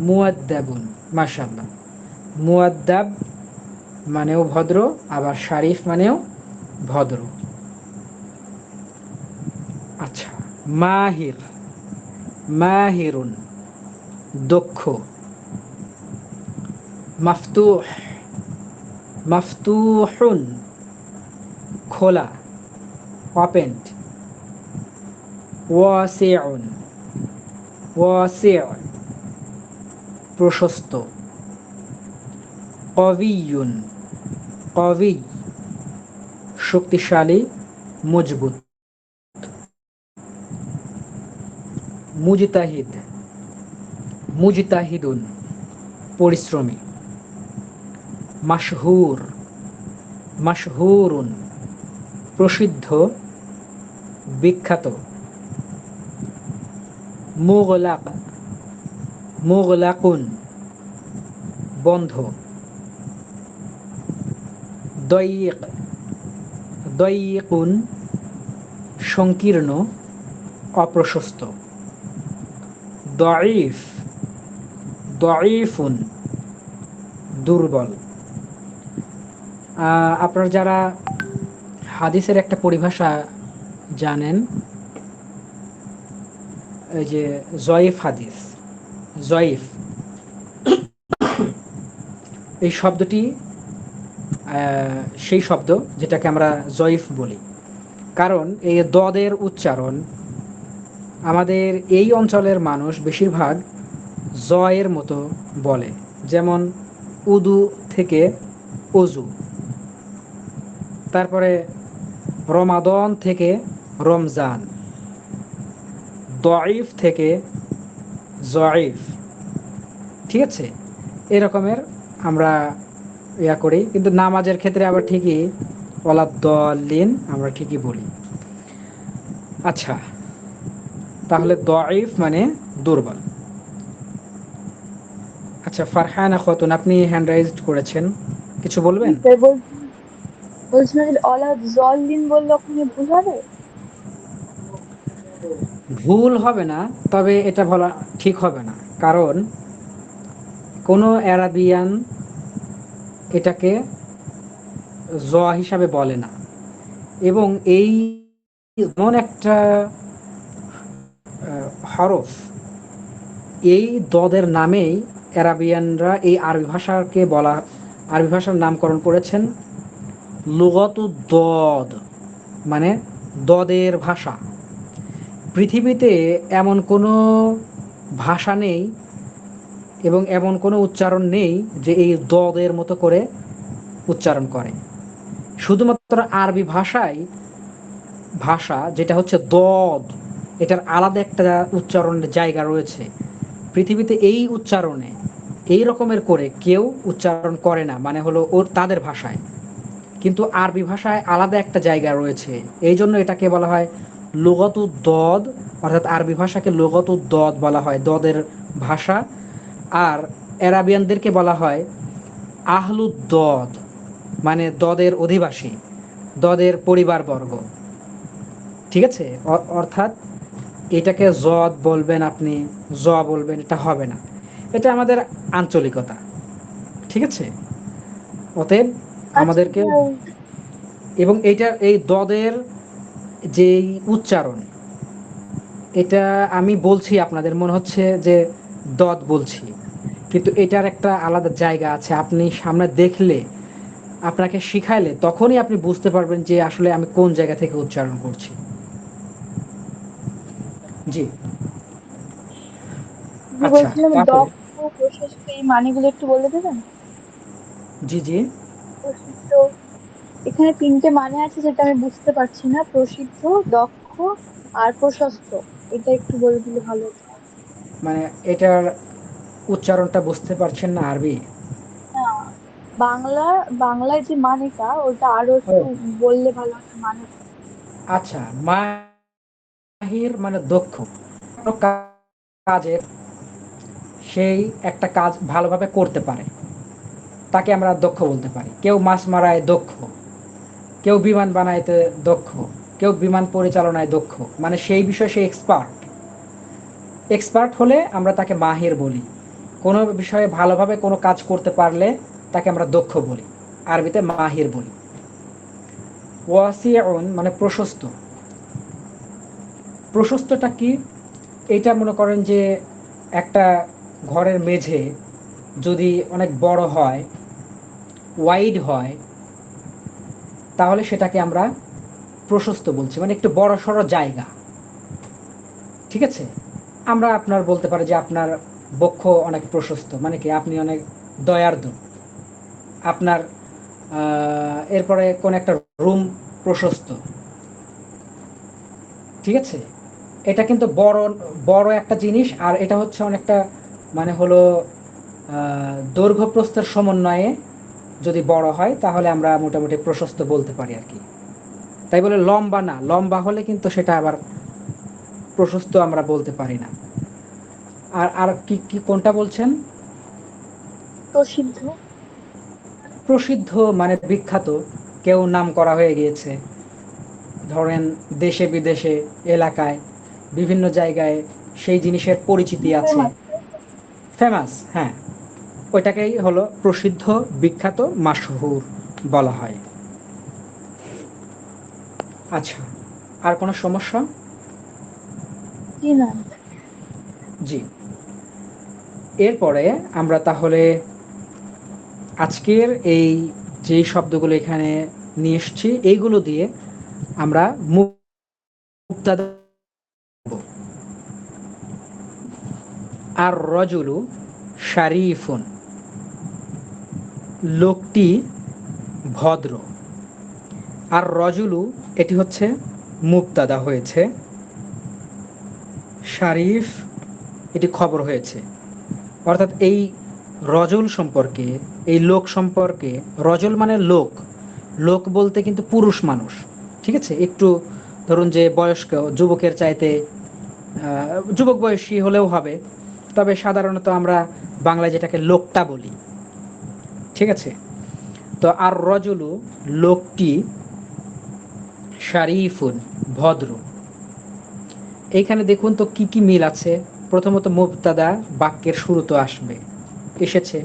মুয়াদ্দাবুন। মাশাআল্লাহ। মুয়াদ্দাব মানেও ভদ্র, আবার শারিফ মানেও ভদ্র। আচ্ছা, মাহির, মাহিরুন দক্ষ। মাফতুহ, মাফতুহুন খোলা, ওপেন্ড। ওয়াসিউন, ওয়াসি' প্রশস্ত। কবিয়ুন, কবি শক্তিশালী, মজবুত। মুজতাহিদ, মুজতাহিদুন পরিশ্রমী। মাশহুর, মাশহুরুন প্রসিদ্ধ, বিখ্যাত। মুগলাক, মুগলাকুন বন্ধ। দয়িক, দয়িকুন সংকীর্ণ, অপ্রশস্ত। দঈফ, দঈফুন দুর্বল। আপনারা যারা হাদিসের একটা পরিভাষা জানেন, এই যে জয়ীফ হাদিস, জয়ীফ এই শব্দটি সেই শব্দ যেটাকে আমরা জয়ীফ বলি। কারণ এই দদের উচ্চারণ আমাদের এই অঞ্চলের মানুষ বেশিরভাগ জয়ের মতো বলে। যেমন উদু থেকে অজু, তারপরে রমাদন থেকে রমজান, দঈফ থেকে জয়ীফ। ঠিক আছে, এরকমের আমরা ইয়া করি, কিন্তু নামাজের ক্ষেত্রে আবার ঠিকই ওয়ালাদ্দাল্লিন আমরা ঠিকই বলি। আচ্ছা, তাহলে দঈফ মানে দুর্বল। আচ্ছা, ফারহানা খাতুন, আপনি হ্যান্ড রাইজড করেছেন, কিছু বলবেন? স্যার বলছিলাম যে অলা জলিন বললে ওখানে ভুল হবে? ভুল হবে না, তবে এটা বলা ঠিক হবে না। কারণ কোনো অ্যারাবিয়ান এটাকে জ হিসাবে বলে না, এবং এই এমন একটা হরফ, এই দদের নামেই অ্যারাবিয়ানরা এই আরবি ভাষাকে বলা, আরবি ভাষার নামকরণ করেছেন লুগতুদ দদ, মানে দদের ভাষা। পৃথিবীতে এমন কোনো ভাষা নেই এবং এমন কোনো উচ্চারণ নেই যে এই দদের মতো করে উচ্চারণ করে। শুধুমাত্র আরবি ভাষা যেটা হচ্ছে দদ, এটার আলাদা একটা উচ্চারণের জায়গা রয়েছে। পৃথিবীতে এই উচ্চারণে এই রকমের করে কেউ উচ্চারণ করে না, মানে হলো ওর তাদের ভাষায়। কিন্তু আরবি ভাষায় আলাদা একটা জায়গা রয়েছে, এই জন্য এটাকে বলা হয় লুগতুদ দদ, অর্থাৎ আরবি ভাষাকে লুগতুদ দদ বলা হয়, দদের ভাষা। আর অ্যারাবিয়ানদেরকে বলা হয় আহলুদ দদ, মানে দদের অধিবাসী, দদের পরিবারবর্গ। ঠিক আছে, অর্থাৎ এটাকে জদ বলবেন আপনি, জ বলবেন, এটা হবে না। এটা আমাদের আঞ্চলিকতা। ঠিক আছে, অতএব আচ্ছা আমাদেরকে, স্যার, এবং এইটা এই দদের যেই উচ্চারণ, এটা আমি বলছি আপনাদের মনে হচ্ছে যে দদ বলছি, কিন্তু এটার একটা আলাদা জায়গা আছে। আপনি সামনে দেখলে, আপনাকে শিখাইলে তখনই আপনি বুঝতে পারবেন যে আসলে আমি কোন জায়গা থেকে উচ্চারণ করছি। জি। যে আচ্ছা, বলছিলাম তাহলে দক্ষ, প্রশস্ত এই মানেগুলো একটু বলে দেবেন? জি জি, প্রসিদ্ধ, এখানে তিনটে মানে আছে যেটা আমি বুঝতে পারছি না, প্রসিদ্ধ, দক্ষ আর প্রশস্ত। এটা একটু বলে দিলে ভালো হতো। মানে এটার উচ্চারণটা বুঝতে পারছেন না আরবি? না, বাংলা বাংলায় যে মানেটা ওটা আরো ও একটু বললে ভালো হতো মানেটা। আচ্ছা, মাহির মানে দক্ষ। কোনো কাজের সেই একটা কাজ ভালোভাবে করতে পারে, তাকে আমরা দক্ষ বলতে পারি। কেউ মাছ মারায় দক্ষ, কেউ বিমান বানাইতে দক্ষ, কেউ বিমান পরিচালনায় দক্ষ, মানে সেই বিষয়ে সে এক্সপার্ট। এক্সপার্ট হলে আমরা তাকে মাহির বলি। কোনো বিষয়ে ভালোভাবে কোনো কাজ করতে পারলে তাকে আমরা দক্ষ বলি, আরবিতে মাহির বলি। ওয়াসিউন মানে প্রশস্ত। প্রশস্তটা কি? এইটা মনে করেন যে একটা ঘরের মেঝে যদি অনেক বড় হয়, ওয়াইড হয়, তাহলে সেটাকে আমরা প্রশস্ত বলছি, মানে একটু বড় সড়ো জায়গা। ঠিক আছে, আমরা আপনার বলতে পারি যে আপনার বক্ষ অনেক প্রশস্ত, মানে কি আপনি অনেক দয়ার্দ। আপনার এরপরে কোন একটা রুম প্রশস্ত। ঠিক আছে, এটা কিন্তু বড় বড় একটা জিনিস, আর এটা হচ্ছে অনেকটা মানে হলো দৈর্ঘ্য প্রস্থের সমন্বয়ে যদি বড় হয় তাহলে আমরা মোটামুটি প্রশস্ত বলতে পারি আর কি। তাই বলে লম্বা না, লম্বা হলে কিন্তু সেটা আবার প্রশস্ত আমরা বলতে পারি না। আর আর কি কি কোনটা বলছেন? প্রসিদ্ধ। প্রসিদ্ধ মানে বিখ্যাত, কেউ নাম করা হয়ে গিয়েছে। ধরেন দেশে বিদেশে, এলাকায়, বিভিন্ন জায়গায় সেই জিনিসের পরিচিতি আছে। ফেমাস। ফেমাস, হ্যাঁ, ওইটাকেই হলো প্রসিদ্ধ, বিখ্যাত, মাশহুর বলা হয়। আচ্ছা, আর কোনো সমস্যা? জি না। জি। এরপরে আমরা তাহলে আজকের এই যে শব্দগুলো এখানে নিয়ে এসছি এইগুলো দিয়ে আমরা মুক্তাদা। আর রজুলু শারিফুন, লোকটি ভদ্র। আর রজুলু এটি হচ্ছে মুক্তাদা হয়েছে, শারিফ এটি খবর হয়েছে। অর্থাৎ এই রজল সম্পর্কে, এই লোক সম্পর্কে, রজল মানে লোক, লোক বলতে কিন্তু পুরুষ মানুষ। ঠিক আছে, একটু ধরুন যে বয়স্ক, যুবকের চাইতে যুবক বয়সী হলেও হবে, তবে সাধারণত আমরা বাংলায় যেটাকে লোকটা বলি। ঠিক আছে, তো আর রজুলু লোকটি, শারিফুন ভদ্র। এইখানে দেখুন তো কি কি মিল আছে। প্রথমত মুবতাদা বাক্যের শুরুতে আসবে, এসেছে।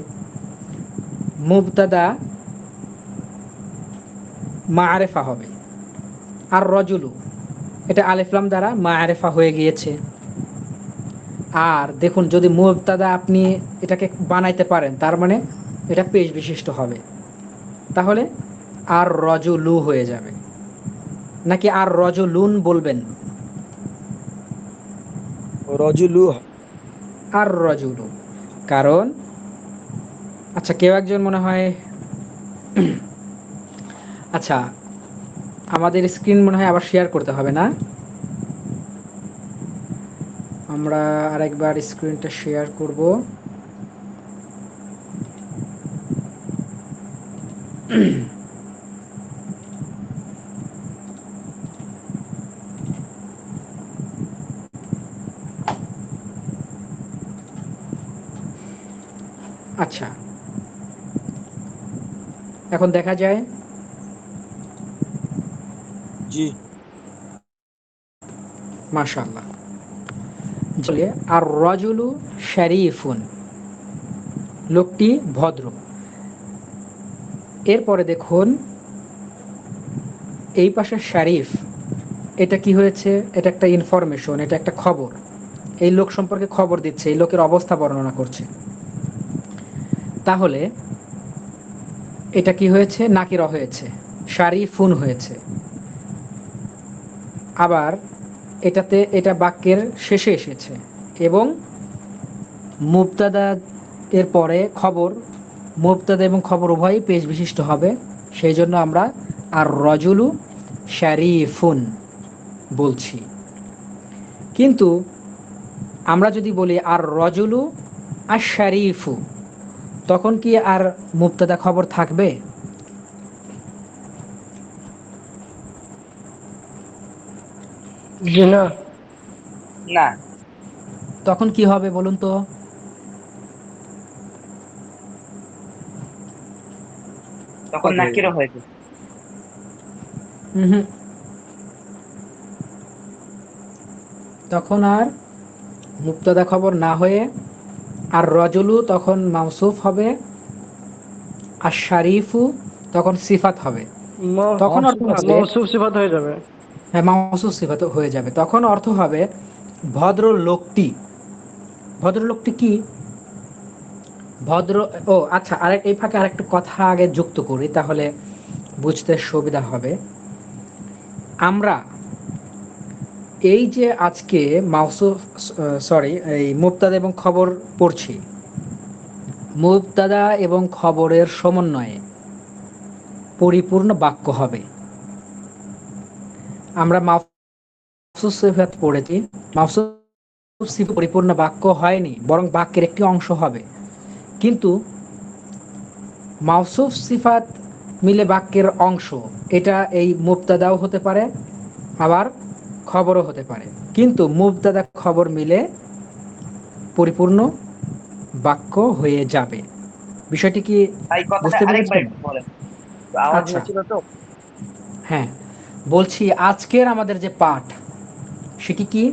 মুবতাদা মাআরিফা হবে। আর রজুলু এটা আলিফলাম দ্বারা মাআরিফা হয়ে গিয়েছে। আর দেখুন যদি মুবতাদা আপনি এটাকে বানাইতে পারেন তার মানে এটা পেশ বিশিষ্ট হবে। তাহলে আর রজুলু হয়ে যাবে, নাকি আর রজুলুন বলবেন? রজুলু। আর রজুলু, কারণ আচ্ছা কেউ একজন মনে হয় আচ্ছা আমাদের স্ক্রিন মনে হয় আবার শেয়ার করতে হবে না? আমরা আরেকবার স্ক্রিনটা শেয়ার করব। আচ্ছা, এখন দেখা যায়। জি। মাশাআল্লাহ। চলে আর রজুলু শরীফুন, লোকটি ভদ্র। এরপরে দেখুন এই পাশে শরীফ, এটা কি হয়েছে? এটা একটা ইনফরমেশন, এটা একটা খবর। এই লোক সম্পর্কে খবর দিচ্ছে, এই লোকের অবস্থা বর্ণনা করছে। তাহলে এটা কি হয়েছে? নাকিরা হয়েছে, শারিফুন হয়েছে। আবার এটাতে এটা বাক্যের শেষে এসেছে এবং মুবতাদা এর পরে খবর, মুবতাদা এবং খবর উভয়ই পেশ বিশিষ্ট হবে। সেই জন্য আমরা আর রজুলু শারিফুন বলছি। কিন্তু আমরা যদি বলি আর রজুলু আর শরীফু, তখন কি আর মুবতাদা খবর থাকবে? জি না। না। তখন কি হবে বলুন তো? তখন নাকিরা হয়ে যাবে। হুম, তখন আর মুবতাদা খবর না হয়ে আর রজুলু তখন মাউসুফ হবে, আর শারিফু তখন সিফাত হবে। তখন অর্থ হবে, মৌসুফ সিফাত হয়ে যাবে। হ্যাঁ মাউসুফ সিফাত হয়ে যাবে। তখন অর্থ হবে ভদ্র লোকটি। ভদ্রলোকটি কি? ভদ্র, ও আচ্ছা, আরেক এই ফাঁকে আরেকটু কথা আগে যুক্ত করি, তাহলে বুঝতে সুবিধা হবে। আমরা এই যে আজকে মাউসুফ, সরি, এই মুবতাদা এবং খবর পড়ছি, মুবতাদা এবং খবরের সমন্বয়ে পরিপূর্ণ বাক্য হবে। আমরা মাউসুফ সিফাত পড়েছি, মাউসুফ সিফাত পরিপূর্ণ বাক্য হয়নি, বরং বাক্যের একটি অংশ হবে। কিন্তু মাউসুফ সিফাত মিলে বাক্যের অংশ, এটা এই মুবতাদাও হতে পারে, আবার খবরও হতে পারে। কিন্তু মুবতাদা খবর মিলে পরিপূর্ণ বাক্য হয়ে যাবে। বিষয়টি কি ভাই কথাটা বুঝতে আরেকবার পেরেছেন? একটু বলেন, একটু আওয়াজ আচ্ছা, হয়েছিল তো। হ্যাঁ, বলছি আজকের আমাদের যে পাঠ, সেটি কি?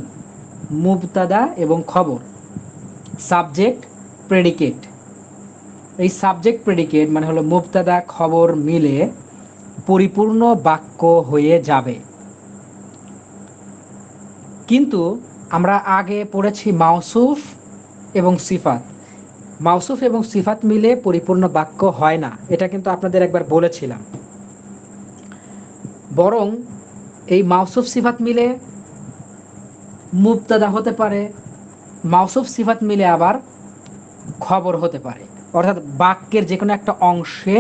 মুবতাদা এবং খবর, সাবজেক্ট প্রেডিকেট। এই সাবজেক্ট প্রেডিকেট মানে হলো মুবতাদা খবর মিলে পরিপূর্ণ বাক্য হয়ে যাবে। কিন্তু আমরা আগে পড়েছি মাউসুফ এবং সিফাত। মাউসুফ এবং সিফাত মিলে পরিপূর্ণ বাক্য হয় না, এটা কিন্তু আপনাদের একবার বলেছিলাম। বরং এই মাউসুফ সিফাত মিলে মুবতাদা হতে পারে, মাউসুফ সিফাত মিলে আবার খবর হতে পারে, অর্থাৎ বাক্যের যে কোনো একটা অংশে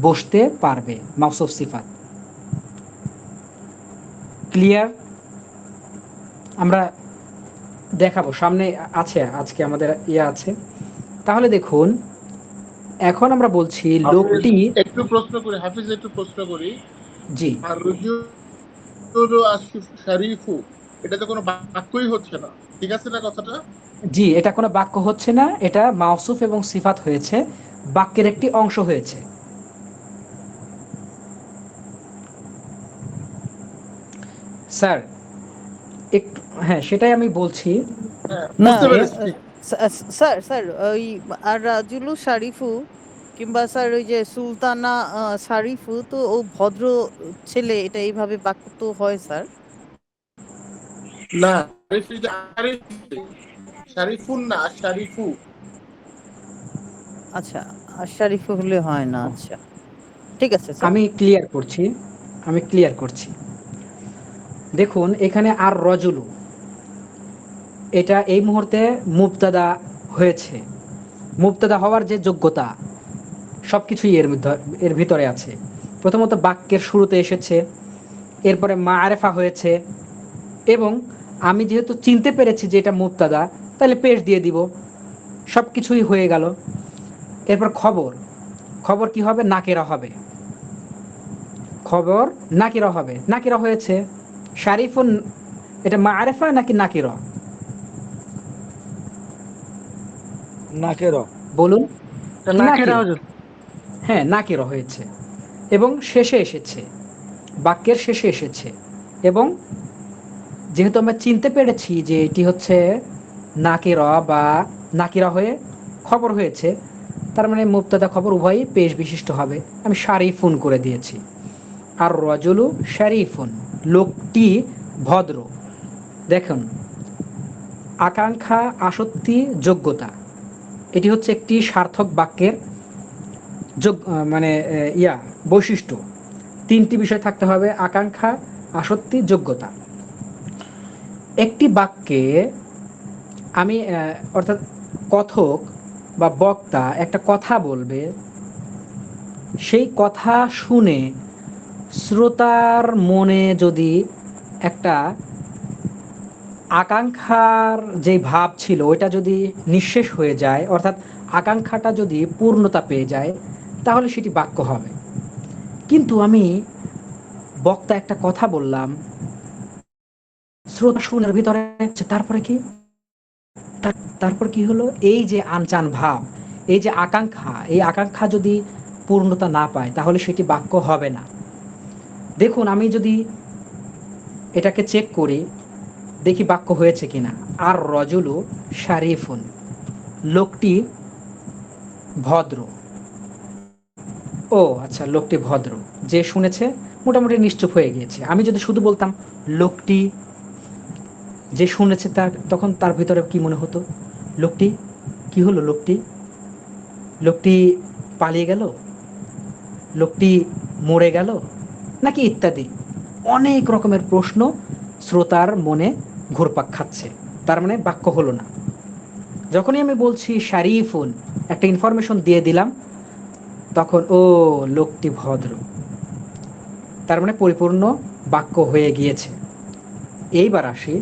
বসতে পারবে মাউসুফ সিফাত। ক্লিয়ার? আমরা দেখাবো সামনে, আছে আজকে আমাদের আছে। তাহলে দেখুন, এখন আমরা বলছি হাফিজ, লোকটি, একটু প্রশ্ন করি হাফিজ, একটু প্রশ্ন করি। জি আর শরীফু, এটা তো কোনো বাক্যই হচ্ছে না, ঠিক আছে না কথাটা? জি, এটা কোনো বাক্য হচ্ছে না, এটা মাউসুফ এবং সিফাত হয়েছে, বাক্যের একটি অংশ হয়েছে। স্যার একটু, হ্যাঁ সেটাই আমি বলছি। হ্যাঁ, না বুঝতে পেরেছি, ঠিক। স্যার স্যার ওই আর রাজুলু শারিফু কিংবা স্যার ওই যে সুলতানা শারিফু, তো ও ভদ্র ছেলে, এটা এইভাবে বাক্য তো হয় স্যার। না, আরিফ, শারিফুন না, শারিফু। আচ্ছা, আর শারিফু হলে হয় না, আচ্ছা ঠিক আছে স্যার। আমি ক্লিয়ার করছি, আমি ক্লিয়ার করছি। দেখুন এখানে আর রজুলু, এটা এই মুহূর্তে মুবতাদা হয়েছে। মুবতাদা হওয়ার যে যোগ্যতা, সব কিছুই এর ভিতরে আছে। প্রথমত বাক্যের শুরুতে এসেছে, এরপরে মাআরিফা হয়েছে, এবং আমি যেহেতু চিনতে পেরেছি যে এটা মুবতাদা, তাহলে পেশ দিয়ে দিব, সব কিছুই হয়ে গেল। এরপর খবর, খবর কি হবে? নাকিরা হবে। খবর নাকিরা হবে, নাকিরা হয়েছে। শারিফুন, এটা মাআরিফা নাকি নাকিরা? নাকের। বলুন। কি নাকিরা নাকিরা? হুজুর। হ্যাঁ নাকিরা হয়েছে, এবং শেষে এসেছে, বাক্যের শেষে এসেছে। এবং যেহেতু আমরা চিনতে পেরেছি যে এটি হচ্ছে নাকিরা বা নাকিরা হয়ে খবর হয়েছে, তার মানে মুবতাদা খবর উভয়ই পেশ বিশিষ্ট হবে। আমি শারিফুন করে দিয়েছি। আর রজুলু শারিফুন, লোকটি ভদ্র। দেখুন, আকাঙ্ক্ষা, আসক্তি, যোগ্যতা, এটি হচ্ছে একটি সার্থক বাক্যের মানে বৈশিষ্ট্য। তিনটি বিষয় থাকতে হবে: আকাঙ্ক্ষা, আসক্তি, যোগ্যতা। একটি বাক্যে আমি অর্থাৎ কথক বা বক্তা একটা কথা বলবে, সেই কথা শুনে শ্রোতার মনে যদি একটা আকাঙ্ক্ষার যে ভাব ছিল ওইটা যদি নিঃশেষ হয়ে যায়, অর্থাৎ আকাঙ্ক্ষাটা যদি পূর্ণতা পেয়ে যায়, তাহলে সেটি বাক্য হবে। কিন্তু আমি বক্তা একটা কথা বললাম, শ্রোতা শুনের ভিতরে তারপরে কি, তারপর কি হলো, এই যে আনচান ভাব, এই যে আকাঙ্ক্ষা, এই আকাঙ্ক্ষা যদি পূর্ণতা না পায় তাহলে সেটি বাক্য হবে না। দেখুন আমি যদি এটাকে চেক করি, দেখি বাক্য হয়েছে কিনা। আর রজুলু শারিফুন, লোকটি ভদ্র। ও আচ্ছা, লোকটি ভদ্র, যে শুনেছে মোটামুটি নিশ্চুপ হয়ে গিয়েছে। আমি যদি শুধু বলতাম লোকটি, যে শুনেছে তার, তখন তার ভিতরে কি মনে হতো, লোকটি কি হলো, লোকটি লোকটি পালিয়ে গেল, লোকটি মরে গেল, নাকি ইত্যাদি অনেক রকমের প্রশ্ন শ্রোতার মনে ঘুরপাক খাচ্ছে। তার মানে বাক্য হলো না। যখনই আমি বলছি শারিফুন, একটা ইনফরমেশন দিয়ে দিলাম, তখন ও লোকটি ভদ্র, তার মানে পরিপূর্ণ বাক্য হয়ে গিয়েছে। এইবার আসি,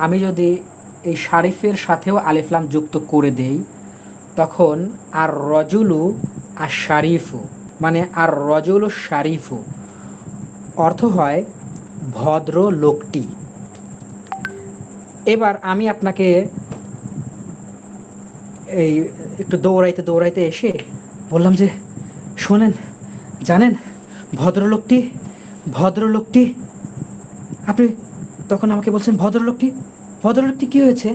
আমি যদি এই শারিফের সাথেও আলিফলাম যুক্ত করে দেই, তখন আর রজুলু আর শারিফু, মানে আর রজুলু শারিফু অর্থ হয় ভদ্র লোকটি। এবার আমি আপনাকে এই একটু দৌড়াইতে দৌড়াইতে এসে বললাম যে শোনেন, জানেন ভদ্রলোকটি, ভদ্রলোকটি, আপনি তখন আমাকে বলছেন ভদ্রলোকটি, ভদ্রলোকটি কি হয়েছে,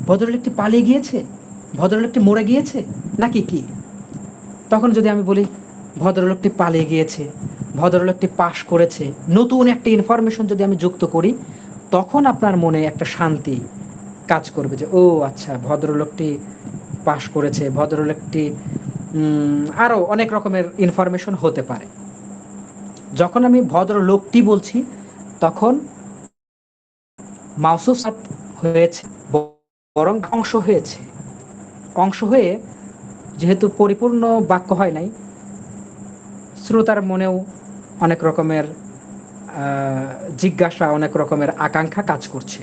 ভদ্রলোকটি পালিয়ে গিয়েছে, ভদ্রলোকটি মরে গিয়েছে, নাকি কি? তখন যদি আমি বলি ভদ্রলোকটি পালিয়ে গিয়েছে, ভদ্রলোকটি পাশ করেছে, নতুন একটা ইনফরমেশন যদি আমি যুক্ত করি, তখন আপনার মনে একটা শান্তি কাজ করবে যে ও আচ্ছা, ভদ্রলোকটি পাশ করেছে, ভদ্রলোকটি আরও অনেক রকমের ইনফরমেশন হতে পারে। যখন আমি ভদ্রলোকটি বলছি, তখন মাউসুফ হয়েছে, বরং অংশ হয়েছে, অংশ হয়ে যেহেতু পরিপূর্ণ বাক্য হয় নাই, শ্রোতার মনেও অনেক রকমের জিজ্ঞাসা, অনেক রকমের আকাঙ্ক্ষা কাজ করছে।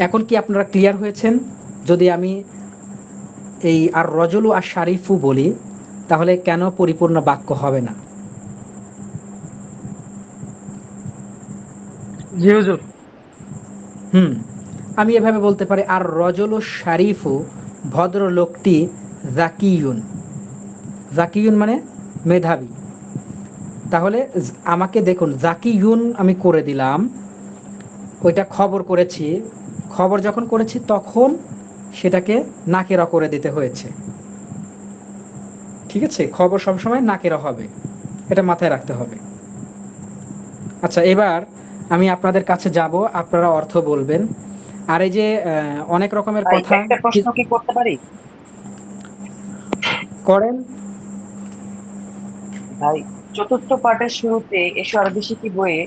এখন কি আপনারা ক্লিয়ার হয়েছেন? যদি আমি এই আর রজলু আর শারিফু বলি, তাহলে কেন পরিপূর্ণ বাক্য হবে না? জি হুজুর। আমি এভাবে বলতে পারি, আর রজলু শারিফু, ভদ্রলোকটি জাকিয়ুন, জাকিয়ুন মানে মেধাবী। তাহলে আমাকে দেখুন, জাকিয়ুন আমি করে দিলাম, ওইটা খবর করেছি, খবর যখন করেছি তখন সেটাকে নাকেরা করে দিতে হয়েছে। ঠিক আছে, খবর সবসময় নাকেরা হবে, এটা মাথায় রাখতে হবে। আচ্ছা, এবার আমি আপনাদের কাছে যাব, আপনারা অর্থ বলবেন। আর এই যে অনেক রকমের ভাই কথা একটা প্রশ্ন কি করতে পারি? করেন। ভাই, চতুর্থ পাঠের শুরুতে এসো আরবি শিখি বইয়ে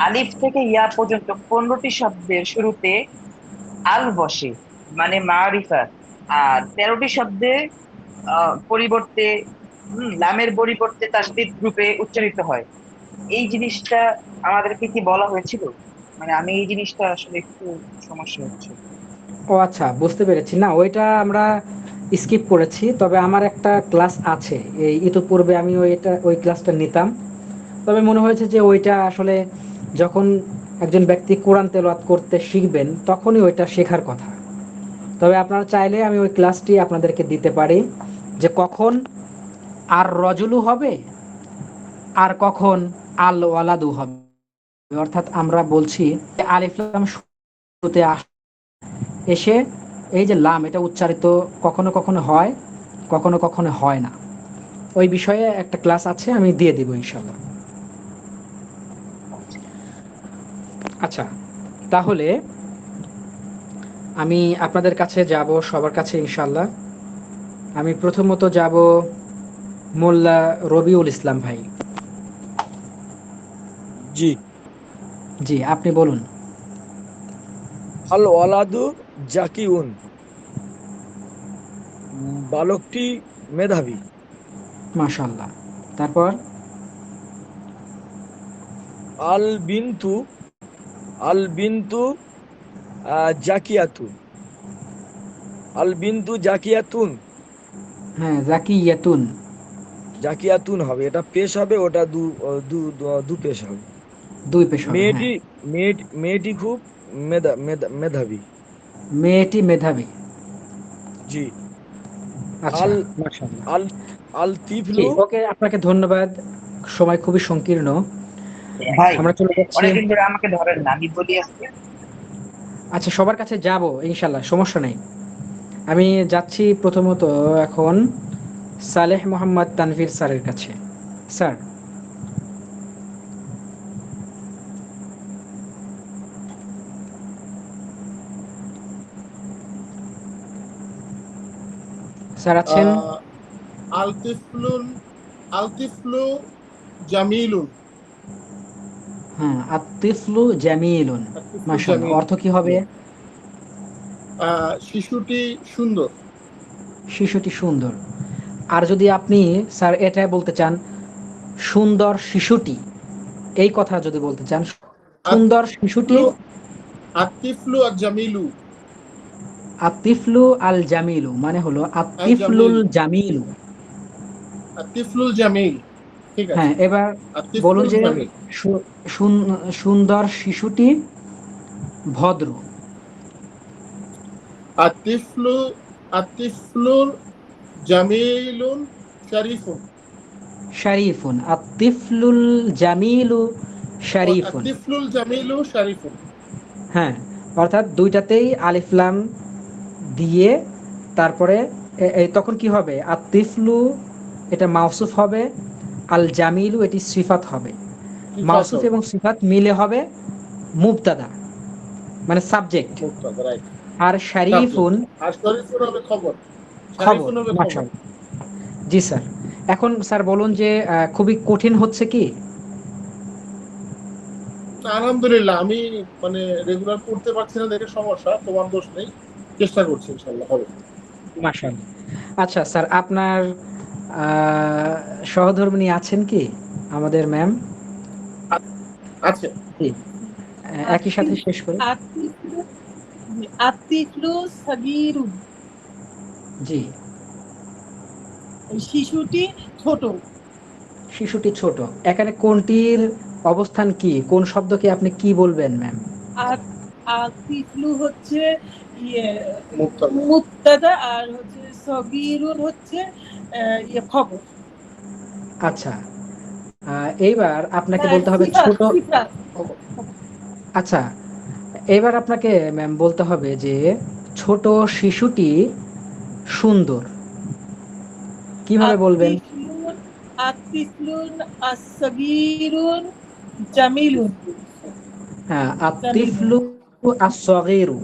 আলিফ থেকে ইয়া পর্যন্ত 15টি শব্দের শুরুতে আল বসে, মানে মারিফা। আর 13টি শব্দে পরিবর্তে লামের পরিবর্তে তাসদিদ রূপে উচ্চারিত হয়। এই জিনিসটা আমাদেরকে কি বলা হয়েছিল? মানে আমি এই জিনিসটা আসলে একটু সমস্যা হচ্ছে। ও আচ্ছা, বুঝতে পেরেছি। না, ওইটা আমরা স্কিপ করেছি, তবে আমার একটা ক্লাস আছে, এই ইতিপূর্বে আমি ওই ক্লাসটা নিতাম। তবে মনে হয়েছে যে ওইটা আসলে যখন একজন ব্যক্তি কোরআন তেলাওয়াত করতে শিখবেন তখনই ওইটা শেখার কথা। তবে আপনারা চাইলে আমি ওই ক্লাসটি আপনাদেরকে দিতে পারি, যে কখন আর রজুলু হবে আর কখন আল ওয়ালাদু হবে। অর্থাৎ আমরা বলছি আলিফ লাম শুরুতে এসে এই যে লাম, এটা উচ্চারিত কখনো কখনো হয়, কখনো কখনো হয় না। ওই বিষয়ে একটা ক্লাস আছে, আমি দিয়ে দিব ইনশাল্লাহ। আচ্ছা, তাহলে আমি আপনাদের কাছে যাব, সবার কাছে ইনশাল্লাহ। আমি প্রথমত যাব মোল্লা রবিউল ইসলাম ভাই। জি। জি, আপনি বলুন। আল ওয়ালাদু জাকিউন, বালকটি মেধাবী। মাশাআল্লাহ। তারপর আল বিন্তু আল বিন্তু জাকিয়াতুন, আল বিন্তু জাকিয়াতুন, হ্যাঁ, জাকিয়াতুন। জাকিয়াতুন হবে, এটা পেশ হবে, ওটা দু পেশ হবে। দুই পেশ হবে, হ্যাঁ। মেয়েটি মেয়েটি খুব মেধাবী। মেয়েটি মেধাবী। জি। আচ্ছা, আল মাশাআল্লাহ। আল আল জি, তিফলু। ওকে, আপনাকে ধন্যবাদ। সময় খুবই সংকীর্ণ। ভাই, আমরা চলে যাচ্ছি। অনেকদিন ধরে আমাকে ধরেন না, আমি বলি আজকে। আচ্ছা, সবার কাছে যাব ইনশাল্লাহ, সমস্যা নেই। আমি যাচ্ছি প্রথমত এখন সালেহ মোহাম্মদ তানভীর স্যারের কাছে। স্যার। স্যার আছেন? আহ আলতিফলুন আলতিফলু জামিলুন। হ্যাঁ, আতিফলু জামিলুন। আলতিফলু মাশাআল্লাহ, জামিল। অর্থ কি হবে? জি। শিশুটি সুন্দর। শিশুটি সুন্দর। আর যদি আপনি স্যার এটা বলতে চান, সুন্দর শিশুটি, এই কথা যদি বলতে চান, সুন্দর শিশুটি। আতিফলু আতিফলু আর জামিলু। আতিফলু আল জামিলু মানে হলো আল জামিল। আতিফলুল জামিলু। আতিফলুল জামিল। ঠিক আছে। হ্যাঁ, এবার বলুন আতিফলুল যে জামিল। সুন্দর শিশুটি ভদ্র। আতিফলু আতিফলুল জামিলুন শরীফুন। শারিফুন, আতিফলুল জামিলু ও শারিফুন। আতিফলুল জামিলু শরীফুন। হ্যাঁ, অর্থাৎ দুইটাতেই আলিফ লাম দিয়ে তারপরে তখন কি হবে? আতিফলু এটা মাউসুফ হবে, আল জামিলু এটি সিফাত হবে। সিফাত মাউসুফ হবে। এবং সিফাত মিলে হবে মুবতাদা, মানে সাবজেক্ট। মুক্তাদা, রাইট। আর শারিফুন সাবজেক্ট। আর শরীফুন হবে খবর। খবর। শরীফুন হবে খবর। মাশাআল্লাহ। জি স্যার। এখন স্যার বলুন যে খুবই কঠিন হচ্ছে কি? আলহামদুলিল্লাহ, আমি মানে রেগুলার পড়তে পারছি না দেখে সমস্যা, তোমার দোষ নেই। চেষ্টা করছি, ইনশাল্লাহ হবে। মাশাআল্লাহ। আচ্ছা স্যার, আপনার আহ, সহধর্মিণী আছেন কি আমাদের ম্যাম? আছে। জি, একই সাথে আতিফ শেষ করি। আতিফলু আতিফলু সাগীরুন। জি। শিশুটি ছোট। শিশুটি ছোট। এখানে কোনটির অবস্থান কি? কোন শব্দকে আপনি কি বলবেন ম্যাম? আর আতিফলু হচ্ছে ইয়ে মুক্তাদা। মুবতাদা, আর হচ্ছে সগীরুন হচ্ছে খবর। আচ্ছা, এইবার আপনাকে না, বলতে হবে সিফাত ছোট। সিফাত। আচ্ছা, এবার আপনাকে ম্যাম বলতে হবে যে ছোট শিশুটি সুন্দর। কিভাবে বলবেন? আতিফলুন আতিফলুন আসগীরুন জামিলুন। হ্যাঁ, জামিলুন আতিফলু as-সাগীরু,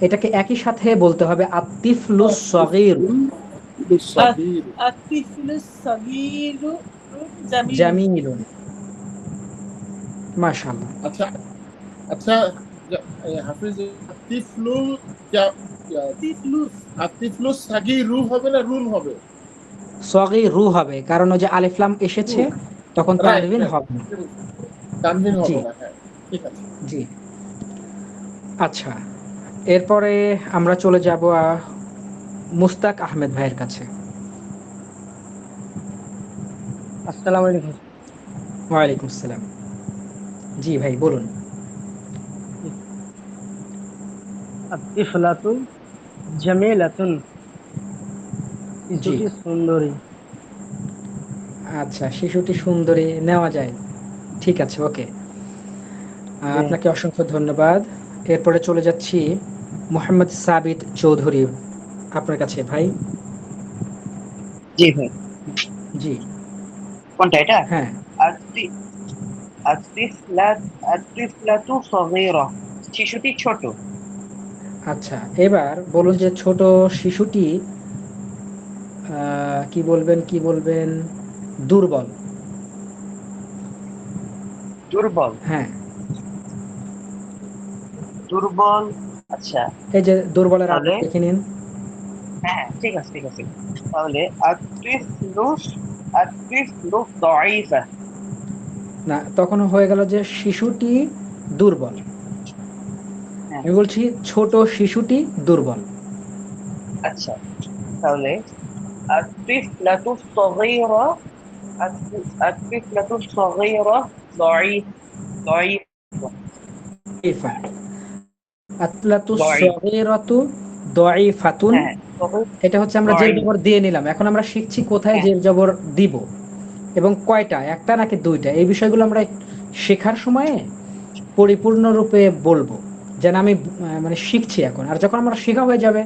এটাকে একই সাথে বলতে হবে আতিফলু সগীরু আতিফলু সাগীর। আতিফলু সগীরু জামিলুন। জামিলুন। মাশাআল্লাহ। আচ্ছা। আচ্ছা। হাফিজ, আতিফলুল জা- আতিফলুস আতিফলু সাগীরু হবে না রুল হবে? সগীরু হবে, কারণ ওই যে আলিফ লাম রু। এসেছে, তখন রাইট, তানবিন রাইট। হবে না। তানভীর জি, হবে না, হ্যাঁ। ঠিক আছে। জি। আচ্ছা, এরপরে আমরা চলে যাব মুস্তাক আহমেদ ভাইয়ের কাছে। আসসালামু আলাইকুম। ওয়ালাইকুম আসসালাম। জি ভাই, বলুন। আতিফলাতু জামিলাতুন। জি। শিশুটি সুন্দরী। আচ্ছা, শিশুটি সুন্দরী নেওয়া যায়। ঠিক আছে, ওকে। জি। আপনাকে অসংখ্য ধন্যবাদ। এরপরে চলে যাচ্ছি মোহাম্মদ সাবিত চৌধুরী আপনার কাছে ভাই। জি ভাই। জি। কোনটা এটা? হ্যাঁ। আতি আতিফলাত আতিফলাতু সগীরা। শিশুটি ছোট। আচ্ছা, এবার বলুন যে ছোট শিশুটি কি বলবেন, কি বলবেন? দুর্বল। দুর্বল। হ্যাঁ, দুর্বল। আচ্ছা। এই যে দুর্বলের আগে তাহলে দেখে নিন। হ্যাঁ, ঠিক আছে, ঠিক আছে। তাহলে আতিফলুস আতিফলুস দাঈফা। না, তখন হয়ে গেল যে শিশুটি দুর্বল। হ্যাঁ আমি বলছি ছোট শিশুটি দুর্বল। আচ্ছা, তাহলে الطفلة الصغيرة الطفلة الصغيرة ضعيف ضعيف ইফা আতলাতু ضعيف সগীরাতু দাঈফাতুন। হ্যাঁ صغير এটা হচ্ছে আমরা জের ضعيف জবর দিয়ে নিলাম। এখন আমরা শিখছি কোথায় হ্যাঁ জের জবর দিব এবং কয়টা, একটা নাকি দুইটা। এই বিষয়গুলো আমরা শেখার সময়ে পরিপূর্ণরূপে বলবো, যেন আমি মানে শিখছি এখন। আর যখন আমার শেখা হয়ে যাবে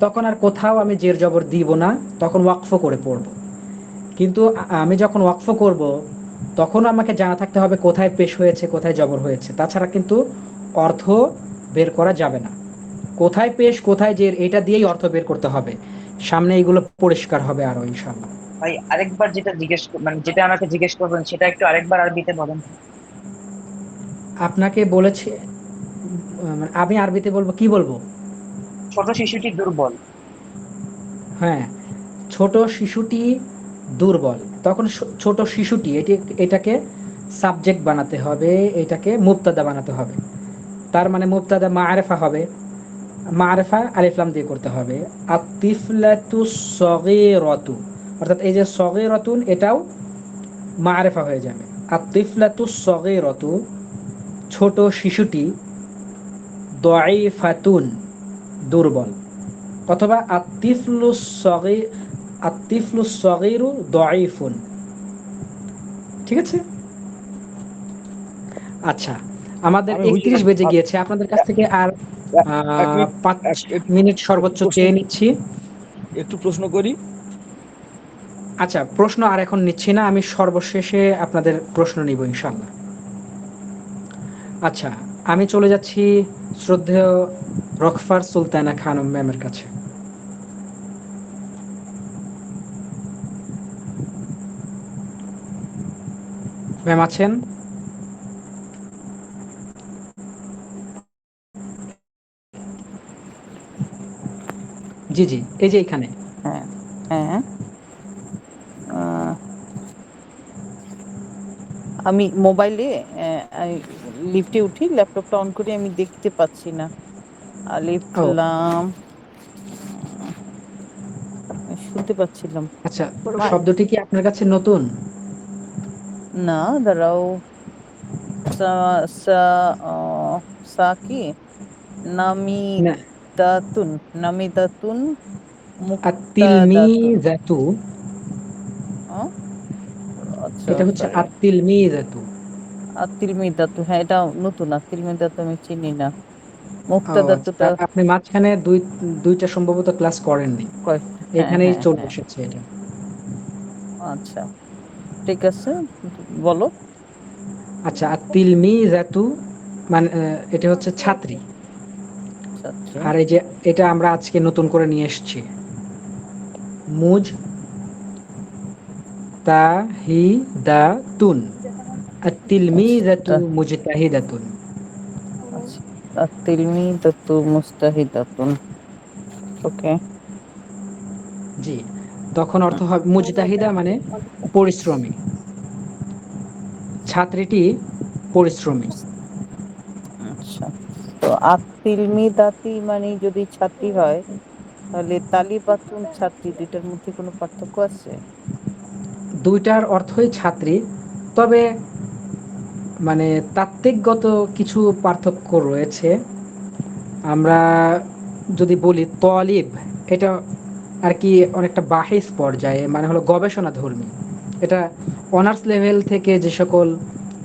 তখন আর কোথাও আমি জের জবর দিব না, তখন ওয়াকফ করে পড়বো। কিন্তু আমি যখন ওয়াকফ করব তখনও আমাকে জানা থাকতে হবে কোথায় পেশ হয়েছে কোথায় জবর হয়েছে, তাছাড়া কিন্তু অর্থ বের করা যাবে না। কোথায় পেশ কোথায় জের এটা দিয়েই অর্থ বের করতে হবে। সামনে এইগুলো পরিষ্কার হবে আরো ইনশাআল্লাহ। ভাই আরেকবার যেটা মানে যেটা আমাকে জিজ্ঞেস করবেন সেটা একটু আরেকবার আরবিতে বলেন তো। আপনাকে বলেছি মানে আমি আরবিতে বলবো, কি বলবো? ছোট শিশুটি দুর্বল। হ্যাঁ, ছোট শিশুটি দুর্বল। তখন ছোট শিশুটি এটাকে সাবজেক্ট বানাতে হবে, এটাকে মুবতাদা বানাতে হবে। তার মানে মুবতাদা মাআরিফা হবে, মাআরিফা আলিফ লাম দিয়ে করতে হবে। আত-তিফলাতু সগীরাতু, অর্থাৎ এই যে সগীরাতুন এটাও মাআরিফা হয়ে যাবে। আত-তিফলাতু সগীরাতু ছোট শিশুটি, দাঈফাতুন দুর্বল, অথবা আত-তিফলু সগীরু দাঈফুন। ঠিক আছে? আচ্ছা, আমাদের আমি হুজুর ৩১ বেজে গিয়েছে। আপনাদের কাছ থেকে আর এক মিনিট ৫ একটু মিনিট একটু সর্বোচ্চ প্রশ্ন চেয়ে নিচ্ছি। একটু প্রশ্ন করি। আচ্ছা, প্রশ্ন আর এখন নিচ্ছি না, আমি সর্বশেষে আপনাদের প্রশ্ন নিব ইনশাআল্লাহ। আচ্ছা, আমি চলে যাচ্ছি শ্রদ্ধেয় রকফার সুলতানা খানম ম্যামের কাছে। ম্যাম আছেন? জি জি, এই যে এখানে। হ্যাঁ হ্যাঁ আহ, আমি মোবাইলে লিফটে উঠি, ল্যাপটপটা অন করি, আমি দেখতে পাচ্ছি না। আলিফ ও লাম শুনতে পাচ্ছিলাম আচ্ছা, শব্দটি কি আপনার কাছে নতুন? না। দাঁড়াও, সা সা সা কি না, নামিদাতুন, নামিদাতুন মুক্তাদাতুন। আত-তিলমিযাতু, আহ, আচ্ছা এটা হচ্ছে সরি। আত-তিলমিযাতু। আতিলমিদাতু, হ্যাঁ এটা নতুন। আতিলমিদাতু আমি চিনি না। ও আচ্ছা, মুক্তাদাতুটা আপনি মাঝখানে দুইটা সম্ভবত ক্লাস করেননি, হ্যাঁ এখানেই হ্যাঁ চলে হ্যাঁ, এসেছে এটা। আচ্ছা ঠিক আছে, বলো। আচ্ছা, আত-তিলমিযাতু মানে এটা হচ্ছে ছাত্রী। ছাত্রী। আর এই যে এটা আমরা আজকে নতুন করে নিয়ে এসেছি, মুজ তাহিদাতুন, আত-তিলমিযাতু আচ্ছা মুজতাহিদাতুন। আচ্ছা, আতিলমিদাতু মুস্তাহিদাতুন। ওকে। জি, তখন অর্থ হবে মুজতাহিদা মানে পরিশ্রমী, ছাত্রীটি পরিশ্রমী। আচ্ছা, তো আতিলমিদাতি মানে যদি ছাত্রী হয়, তাহলে তালিবাতুন ছাত্রী, দুইটার মধ্যে কোনো পার্থক্য আছে? দুইটার অর্থই ছাত্রী, তবে মানে তাত্ত্বিকগত কিছু পার্থক্য রয়েছে। আমরা যদি বলি তলিব, এটা আর কি অনেকটা বাহিস পর্যায়ে, মানে হলো গবেষণাধর্মী। এটা অনার্স লেভেল থেকে যে সকল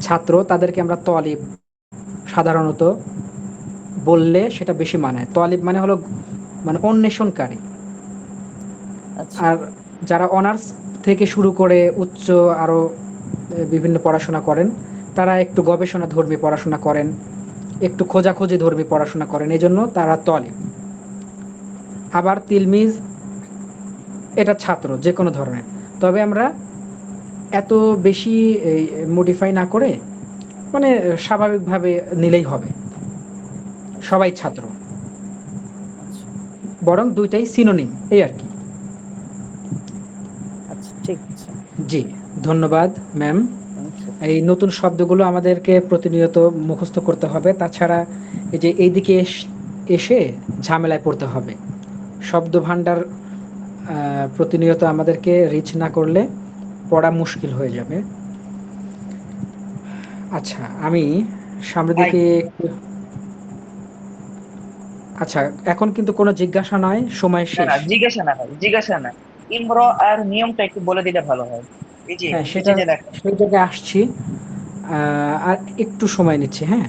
ছাত্র তাদেরকে আমরা তলিব সাধারণত বললে সেটা বেশি মানায়। তলিব মানে হলো মানে অন্বেষণকারী। আচ্ছা আর যারা অনার্স থেকে শুরু করে উচ্চ আরও বিভিন্ন পড়াশোনা করেন, তারা একটু গবেষণাধর্মী পড়াশোনা করেন, একটু খোঁজাখুঁজি ধর্মী পড়াশোনা করেন, এই জন্য তারা তলিব। আবার তিলমিজ এটা ছাত্র যে কোনো ধরনের। তবে আমরা এত বেশি মডিফাই না করে মানে স্বাভাবিকভাবে নিলেই হবে, সবাই ছাত্র, আচ্ছা বরং দুইটাই সিনোনিম এই আর কি। আচ্ছা, ঠিক আছে। জি, ধন্যবাদ ম্যাম। Thank you. এই নতুন শব্দগুলো আমাদেরকে প্রতিনিয়ত মুখস্থ করতে হবে, তাছাড়া এই যে এইদিকে এসে ঝামেলায় পড়তে হবে। শব্দ ভাণ্ডার প্রতিনিয়ত আমাদেরকে রিচ না করলে পড়া মুশকিল হয়ে যাবে। আচ্ছা, আমি সামনের ভাই দিকে আচ্ছা, এখন কিন্তু কোনো জিজ্ঞাসা নয়, সময় না না, শেষ। জিজ্ঞাসা না ভাই, জিজ্ঞাসা না। ইমর আর নিয়মটা একটু বলে দিলে ভালো হয়। এই যে হ্যাঁ, নিচে সেটা যে লেখা। সেই জায়গায় আসছি। আর একটু সময় নিচ্ছি, হ্যাঁ।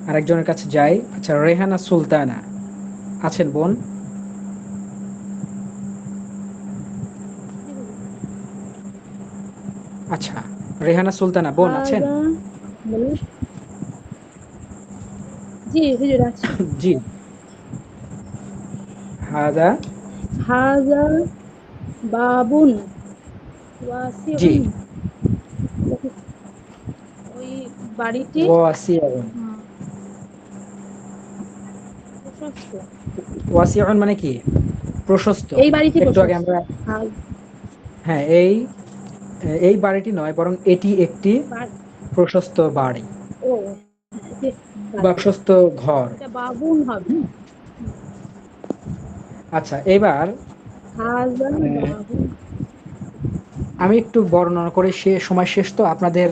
আরেকজনের কাছে যাই। আচ্ছা, রেহানা সুলতানা আছেন বোন? আচ্ছা, রেহানা সুলতানা বোন আছেন? হাজা বলুন। জি হুজুর আছি। জি। হাদা। হাজা বাবুন জি। ওয়াসিউন। ওই বাড়িটি ওয়াসিউন। প্রশস্ত। ওয়াসিউন মানে কি? প্রশস্ত। এই বাড়িটি একটু আগে প্রশস্ত। আমরা, হ্যাঁ, এই এই বাড়িটি নয়, বরং এটি একটি প্রশস্ত বাড়ি ও এটি বা বাড়ি। প্রশস্ত ঘর। এটা বাবুন হবে। আচ্ছা, এবার হাজা বাবুন। আমি একটু বর্ণনা করে সময় শেষ তো, আপনাদের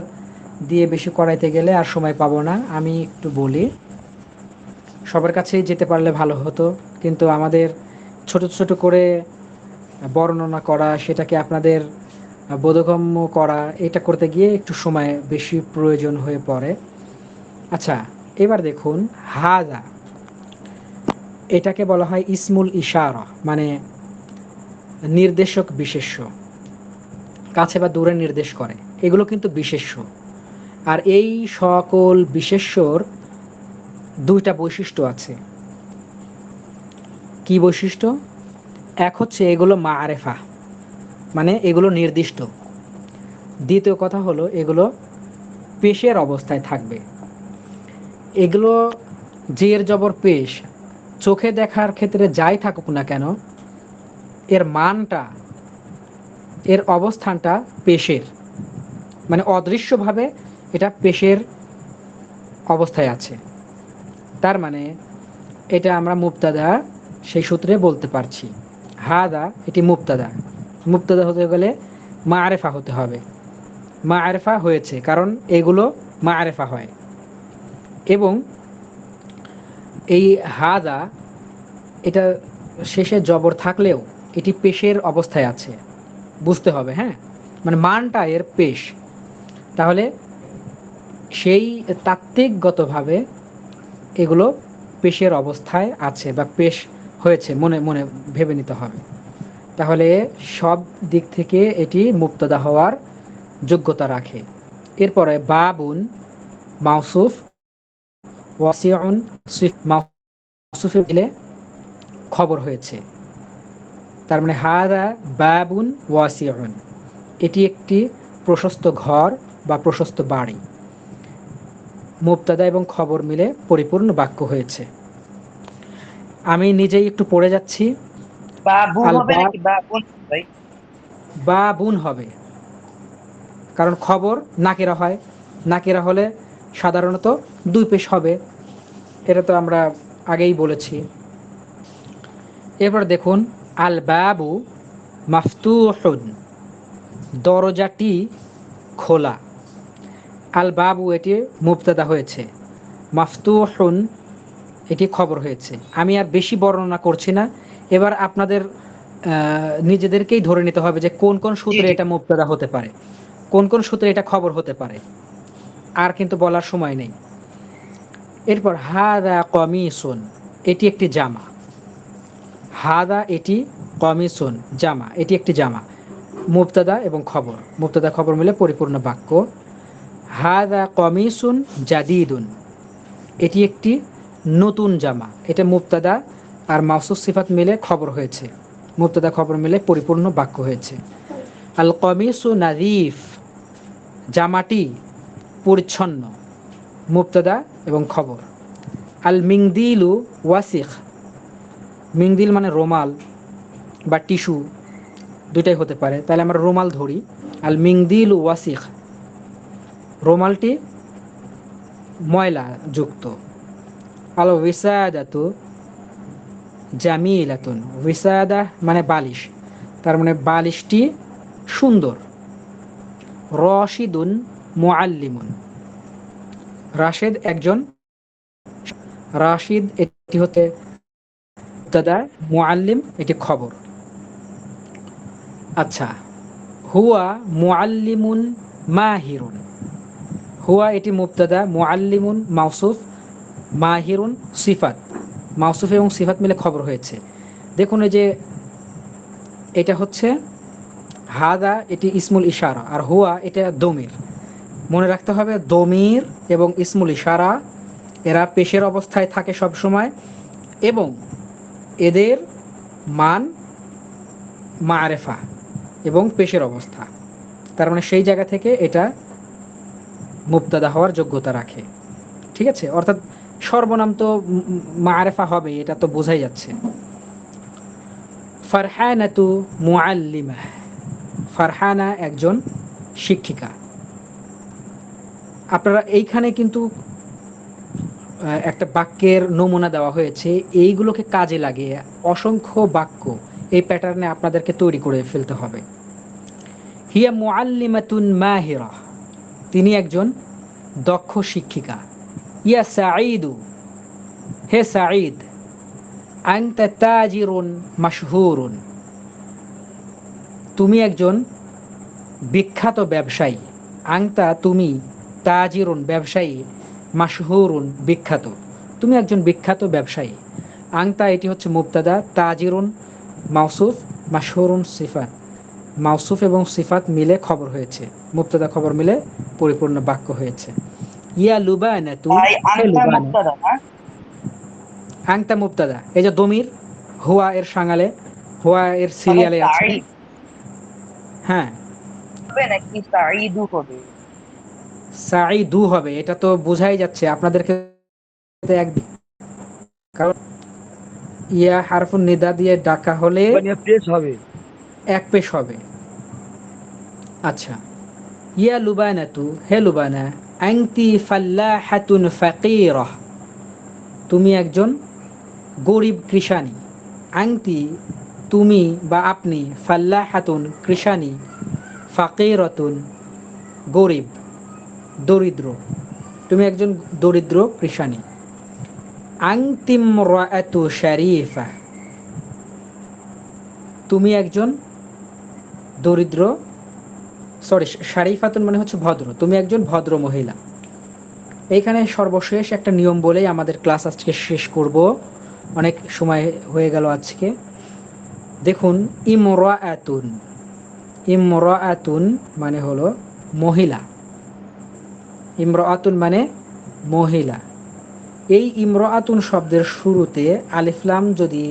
দিয়ে বেশি করাইতে গেলে আর সময় পাবো না। আমি একটু বলি, সবার কাছেই যেতে পারলে ভালো হতো, কিন্তু আমাদের ছোট ছোট করে বর্ণনা করা, সেটাকে আপনাদের বোধগম্য করা, এটা করতে গিয়ে একটু সময় বেশি প্রয়োজন হয়ে পড়ে। আচ্ছা, এবার দেখুন, হাদা এটাকে বলা হয় ইসমুল ইশারা, মানে নির্দেশক বিশেষ্য, কাছে বা দূরে নির্দেশ করে। এগুলো কিন্তু বিশেষ্য। আর এই সকল বিশেষ্যর দুইটা বৈশিষ্ট্য আছে। কি বৈশিষ্ট্য? এক হচ্ছে এগুলো মারেফা, মানে এগুলো নির্দিষ্ট। দ্বিতীয় কথা হলো এগুলো পেশের অবস্থায় থাকবে। এগুলো জের জবর পেশ, চোখে দেখার ক্ষেত্রে যাই থাকুক না কেন, এর মানটা, এর অবস্থানটা পেশের, মানে অদৃশ্যভাবে এটা পেশের অবস্থায় আছে। তার মানে এটা আমরা মুবতাদা সেই সূত্রে বলতে পারছি। হাদা এটি মুবতাদা, মুবতাদা হতে গেলে মারেফা হতে হবে। মারেফা হয়েছে কারণ এগুলো মারেফা হয়। এবং এই হাদা, এটা শেষে জবর থাকলেও এটি পেশের অবস্থায় আছে, বুঝতে হবে, হ্যাঁ। মানে মানটা এর পেশ। তাহলে সেই তাত্ত্বিকগতভাবে এগুলো পেশের অবস্থায় আছে বা পেশ হয়েছে, মনে মনে ভেবে নিতে হবে। তাহলে সব দিক থেকে এটি মুবতাদা হওয়ার যোগ্যতা রাখে। এরপরে বাবুন মাউসুফ, ওয়াসিউন মাউসুফে দিলে খবর হয়েছে। তার মানে হাদা বাবুন ওয়াসিউন, এটি একটি প্রশস্ত ঘর বা প্রশস্ত বাড়ি। মুবতাদা এবং খবর মিলে পরিপূর্ণ বাক্য হয়েছে। আমি নিজেই একটু পড়ে যাচ্ছি। বা বু আল হবে নাকি বা বোন ভাই? বাবুন হবে, কারণ খবর নাকেরা হয়। নাকেরা হলে সাধারণত দুই পেশ হবে, এটা তো আমরা আগেই বলেছি। এরপর দেখুন, আল বাবু মাফতুহুন, দরজাটি খোলা। আল বাবু এটি মুবতাদা হয়েছে, মাফতুহুন এটি খবর হয়েছে। আমি আর বেশি বর্ণনা করছি না। এবার আপনাদের নিজেদেরকেই ধরে নিতে হবে যে কোন কোন জি সূত্রে জি। এটা মুবতাদা হতে পারে, কোন কোন সূত্রে এটা খবর হতে পারে। আর কিন্তু বলার সময় নেই। এরপর হাদা কমিসুন, এটি একটি জামা। হাদা এটি, কমিসুন জামা, এটি একটি জামা। মুবতাদা এবং খবর, মুবতাদা খবর মিলে পরিপূর্ণ বাক্য। হাদা কমিসুন জাদিদুন, এটি একটি নতুন জামা। এটা মুবতাদা আর মাউসুফ সিফাত মিলে খবর হয়েছে, মুবতাদা খবর মিলে পরিপূর্ণ বাক্য হয়েছে। আল কমিসু নাজিফ, জামাটি পরিচ্ছন্ন, মুবতাদা এবং খবর। আল মিংদিলু ওয়াসিখ, মিংদিল মানে রোমাল বা টিস্যু, দুটাই হতে পারে, তাহলে আমরা রুমাল ধরি। আল মিংদিলু ওয়াসিখ, রুমালটি ময়লা যুক্ত। আল ওয়িসাদাতু জামিলাতুন, ওয়িসাদা মানে বালিশ, তার মানে বালিশটি সুন্দর। রশিদুন মুআল্লিমুন, রাশেদ একজন, রাশিদ এটি হতে মুবতাদা, মুআল্লিম এটি খবর। আচ্ছা, হুয়া মুআল্লিমুন মাহিরুন, হুয়া এটি মুবতাদা, মুআল্লিমুন মাউসুফ, মাহিরুন সিফাত, মাউসুফ এবং সিফাত মিলে খবর হয়েছে। দেখুন এই যে এটা হচ্ছে হাদা, এটি ইসমুল ইশারা, আর হুয়া এটা দমির। মনে রাখতে হবে দমির এবং ইসমুল ইশারা এরা পেশের অবস্থায় থাকে সব সময়, এবং এদের মান মারেফা এবং পেশের অবস্থা, তার মানে সেই জায়গা থেকে এটা মুবতাদা হওয়ার যোগ্যতা রাখে। ঠিক আছে, অর্থাৎ সর্বনাম তো মারেফা হবে, এটা তো বোঝাই যাচ্ছে। ফারহানাতু মুআল্লিমা, ফারহানা একজন শিক্ষিকা। আপনারা এইখানে কিন্তু একটা বাক্যের নমুনা দেওয়া হয়েছে, এইগুলোকে কাজে লাগিয়ে অসংখ্য বাক্য এই প্যাটার্নে আপনাদেরকে তৈরি করে ফেলতে হবে। হিয়া মুআল্লিমাতুন মাহিরা, তিনি একজন দক্ষ শিক্ষিকা। ইয়া সাঈদু, হে সাঈদ, আনতা তাজিরুন মাশহুরুন, তুমি একজন বিখ্যাত ব্যবসায়ী। আংতা তুমি, তাজিরুন ব্যবসায়ী, মাশহুরুন বিখ্যাত, তুমি একজন বিখ্যাত ব্যবসায়ী। আংতা এটি হচ্ছে মুবতাদা, তাজিরুন মাউসুফ, মাশহুরুন সিফাত, মাউসুফ এবং সিফাত মিলে খবর হয়েছে, মুবতাদা খবর মিলে পরিপূর্ণ বাক্য হয়েছে। ইয়া লুবানাতু, ভাই হে আনসার লুবানা, মুক্তাদা না? আংতা মুবতাদা, এই যে দমির হুয়া এর সাঙালে, হুয়া এর তাহলে সিরিয়ালে আছে। সাঈদ হ্যাঁ, হবে নাকি সাঈদু হবে? সাঈদু হবে, এটা তো বোঝাই যাচ্ছে আপনাদেরকে তো একদিন, কারণ ইয়া হারফুন নিদা দিয়ে ডাকা হলে পেশ হবে। এক পেশ হবে। আচ্ছা, ইয়া লুবানাতু, হে লুবানা, আনতি ফাল্লাহাতুন ফাকিরাহ, তুমি একজন গরিব কৃষানী। আংতি তুমি বা আপনি, ফাল্লাহাতুন কৃষানী, ফাকিরাতুন গরিব দরিদ্র, তুমি একজন দরিদ্র কৃষানী। আংতিম রাআতু শারিফা, তুমি একজন দরিদ্র, সরি শারিফাতুন মানে হচ্ছে ভদ্র, তুমি একজন ভদ্র মহিলা। এইখানে সর্বশেষ একটা নিয়ম বলেই আমাদের ক্লাস আজকে শেষ করব, অনেক সময় হয়ে গেল আজকে। দেখুন, ইমরাআতুন, ইমরাআতুন মানে হলো মহিলা, ইমরাআতুন মানে মহিলা। এই ইমরাআতুন শব্দের শুরুতে আলিফলাম যদি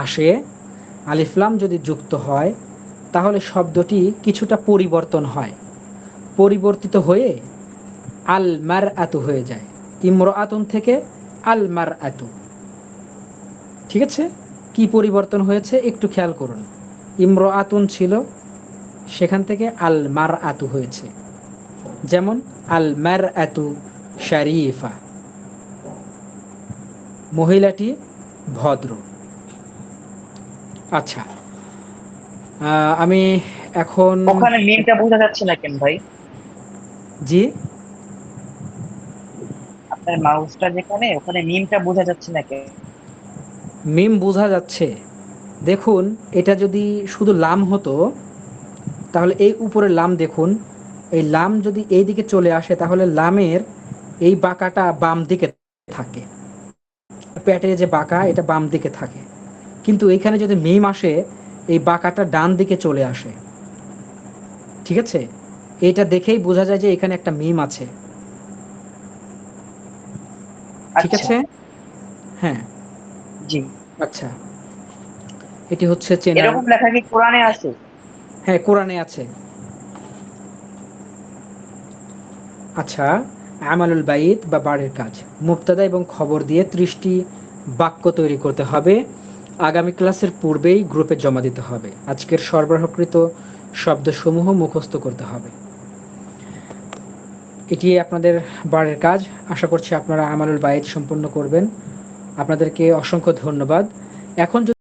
আসে, আলিফলাম যদি যুক্ত হয়, তাহলে শব্দটি কিছুটা পরিবর্তন হয়, পরিবর্তিত হয়ে আল মারআতু হয়ে যায়, ইমরাআতুন থেকে আল মারআতু। ঠিক আছে, কি পরিবর্তন হয়েছে একটু খেয়াল করুন। ইমরাআতুন ছিল, সেখান থেকে আল মারআতু হয়েছে। যেমন আল মারআতু শারিফা, মহিলাটি ভদ্র। আচ্ছা, আমি এখন, ওখানে মিমটা বোঝা যাচ্ছে না কেন ভাই? জি আপনার মাউসটা যেখানে, ওখানে মিমটা বোঝা যাচ্ছে না কেন? মিম বোঝা যাচ্ছে। দেখুন, এটা যদি শুধু লাম হতো, তাহলে এই উপরে লাম দেখুন, এই লাম যদি এই দিকে চলে আসে, তাহলে লামের এই বাঁকাটা বাম দিকে থাকে, পেটে যে বাঁকা এটা বাম দিকে থাকে। কিন্তু এইখানে যদি মিম আসে, এই বাঁকাটা ডান দিকে চলে আসে। ঠিক আছে, এটা দেখেই বোঝা যায় যে এখানে একটা মিম আছে। ঠিক আচ্ছা, আছে, হ্যাঁ, জি। আচ্ছা, এটি হচ্ছে চেনা। এরকম লেখা কি কোরআনে আছে? হ্যাঁ, কোরআনে আছে। আচ্ছা, আমালুল বাইত বা বাড়ির কাজ, মুবতাদা এবং খবর দিয়ে 30টি বাক্য তৈরি করতে হবে। আগামী ক্লাসের পূর্বেই গ্রুপে জমা দিতে হবে। আজকের সরবরাহকৃত শব্দসমূহ মুখস্থ করতে হবে। এটি আপনাদের বাড়ির কাজ। আশা করছি আপনারা আমালুল বাইত সম্পূর্ণ করবেন। আপনাদেরকে অসংখ্য ধন্যবাদ। এখন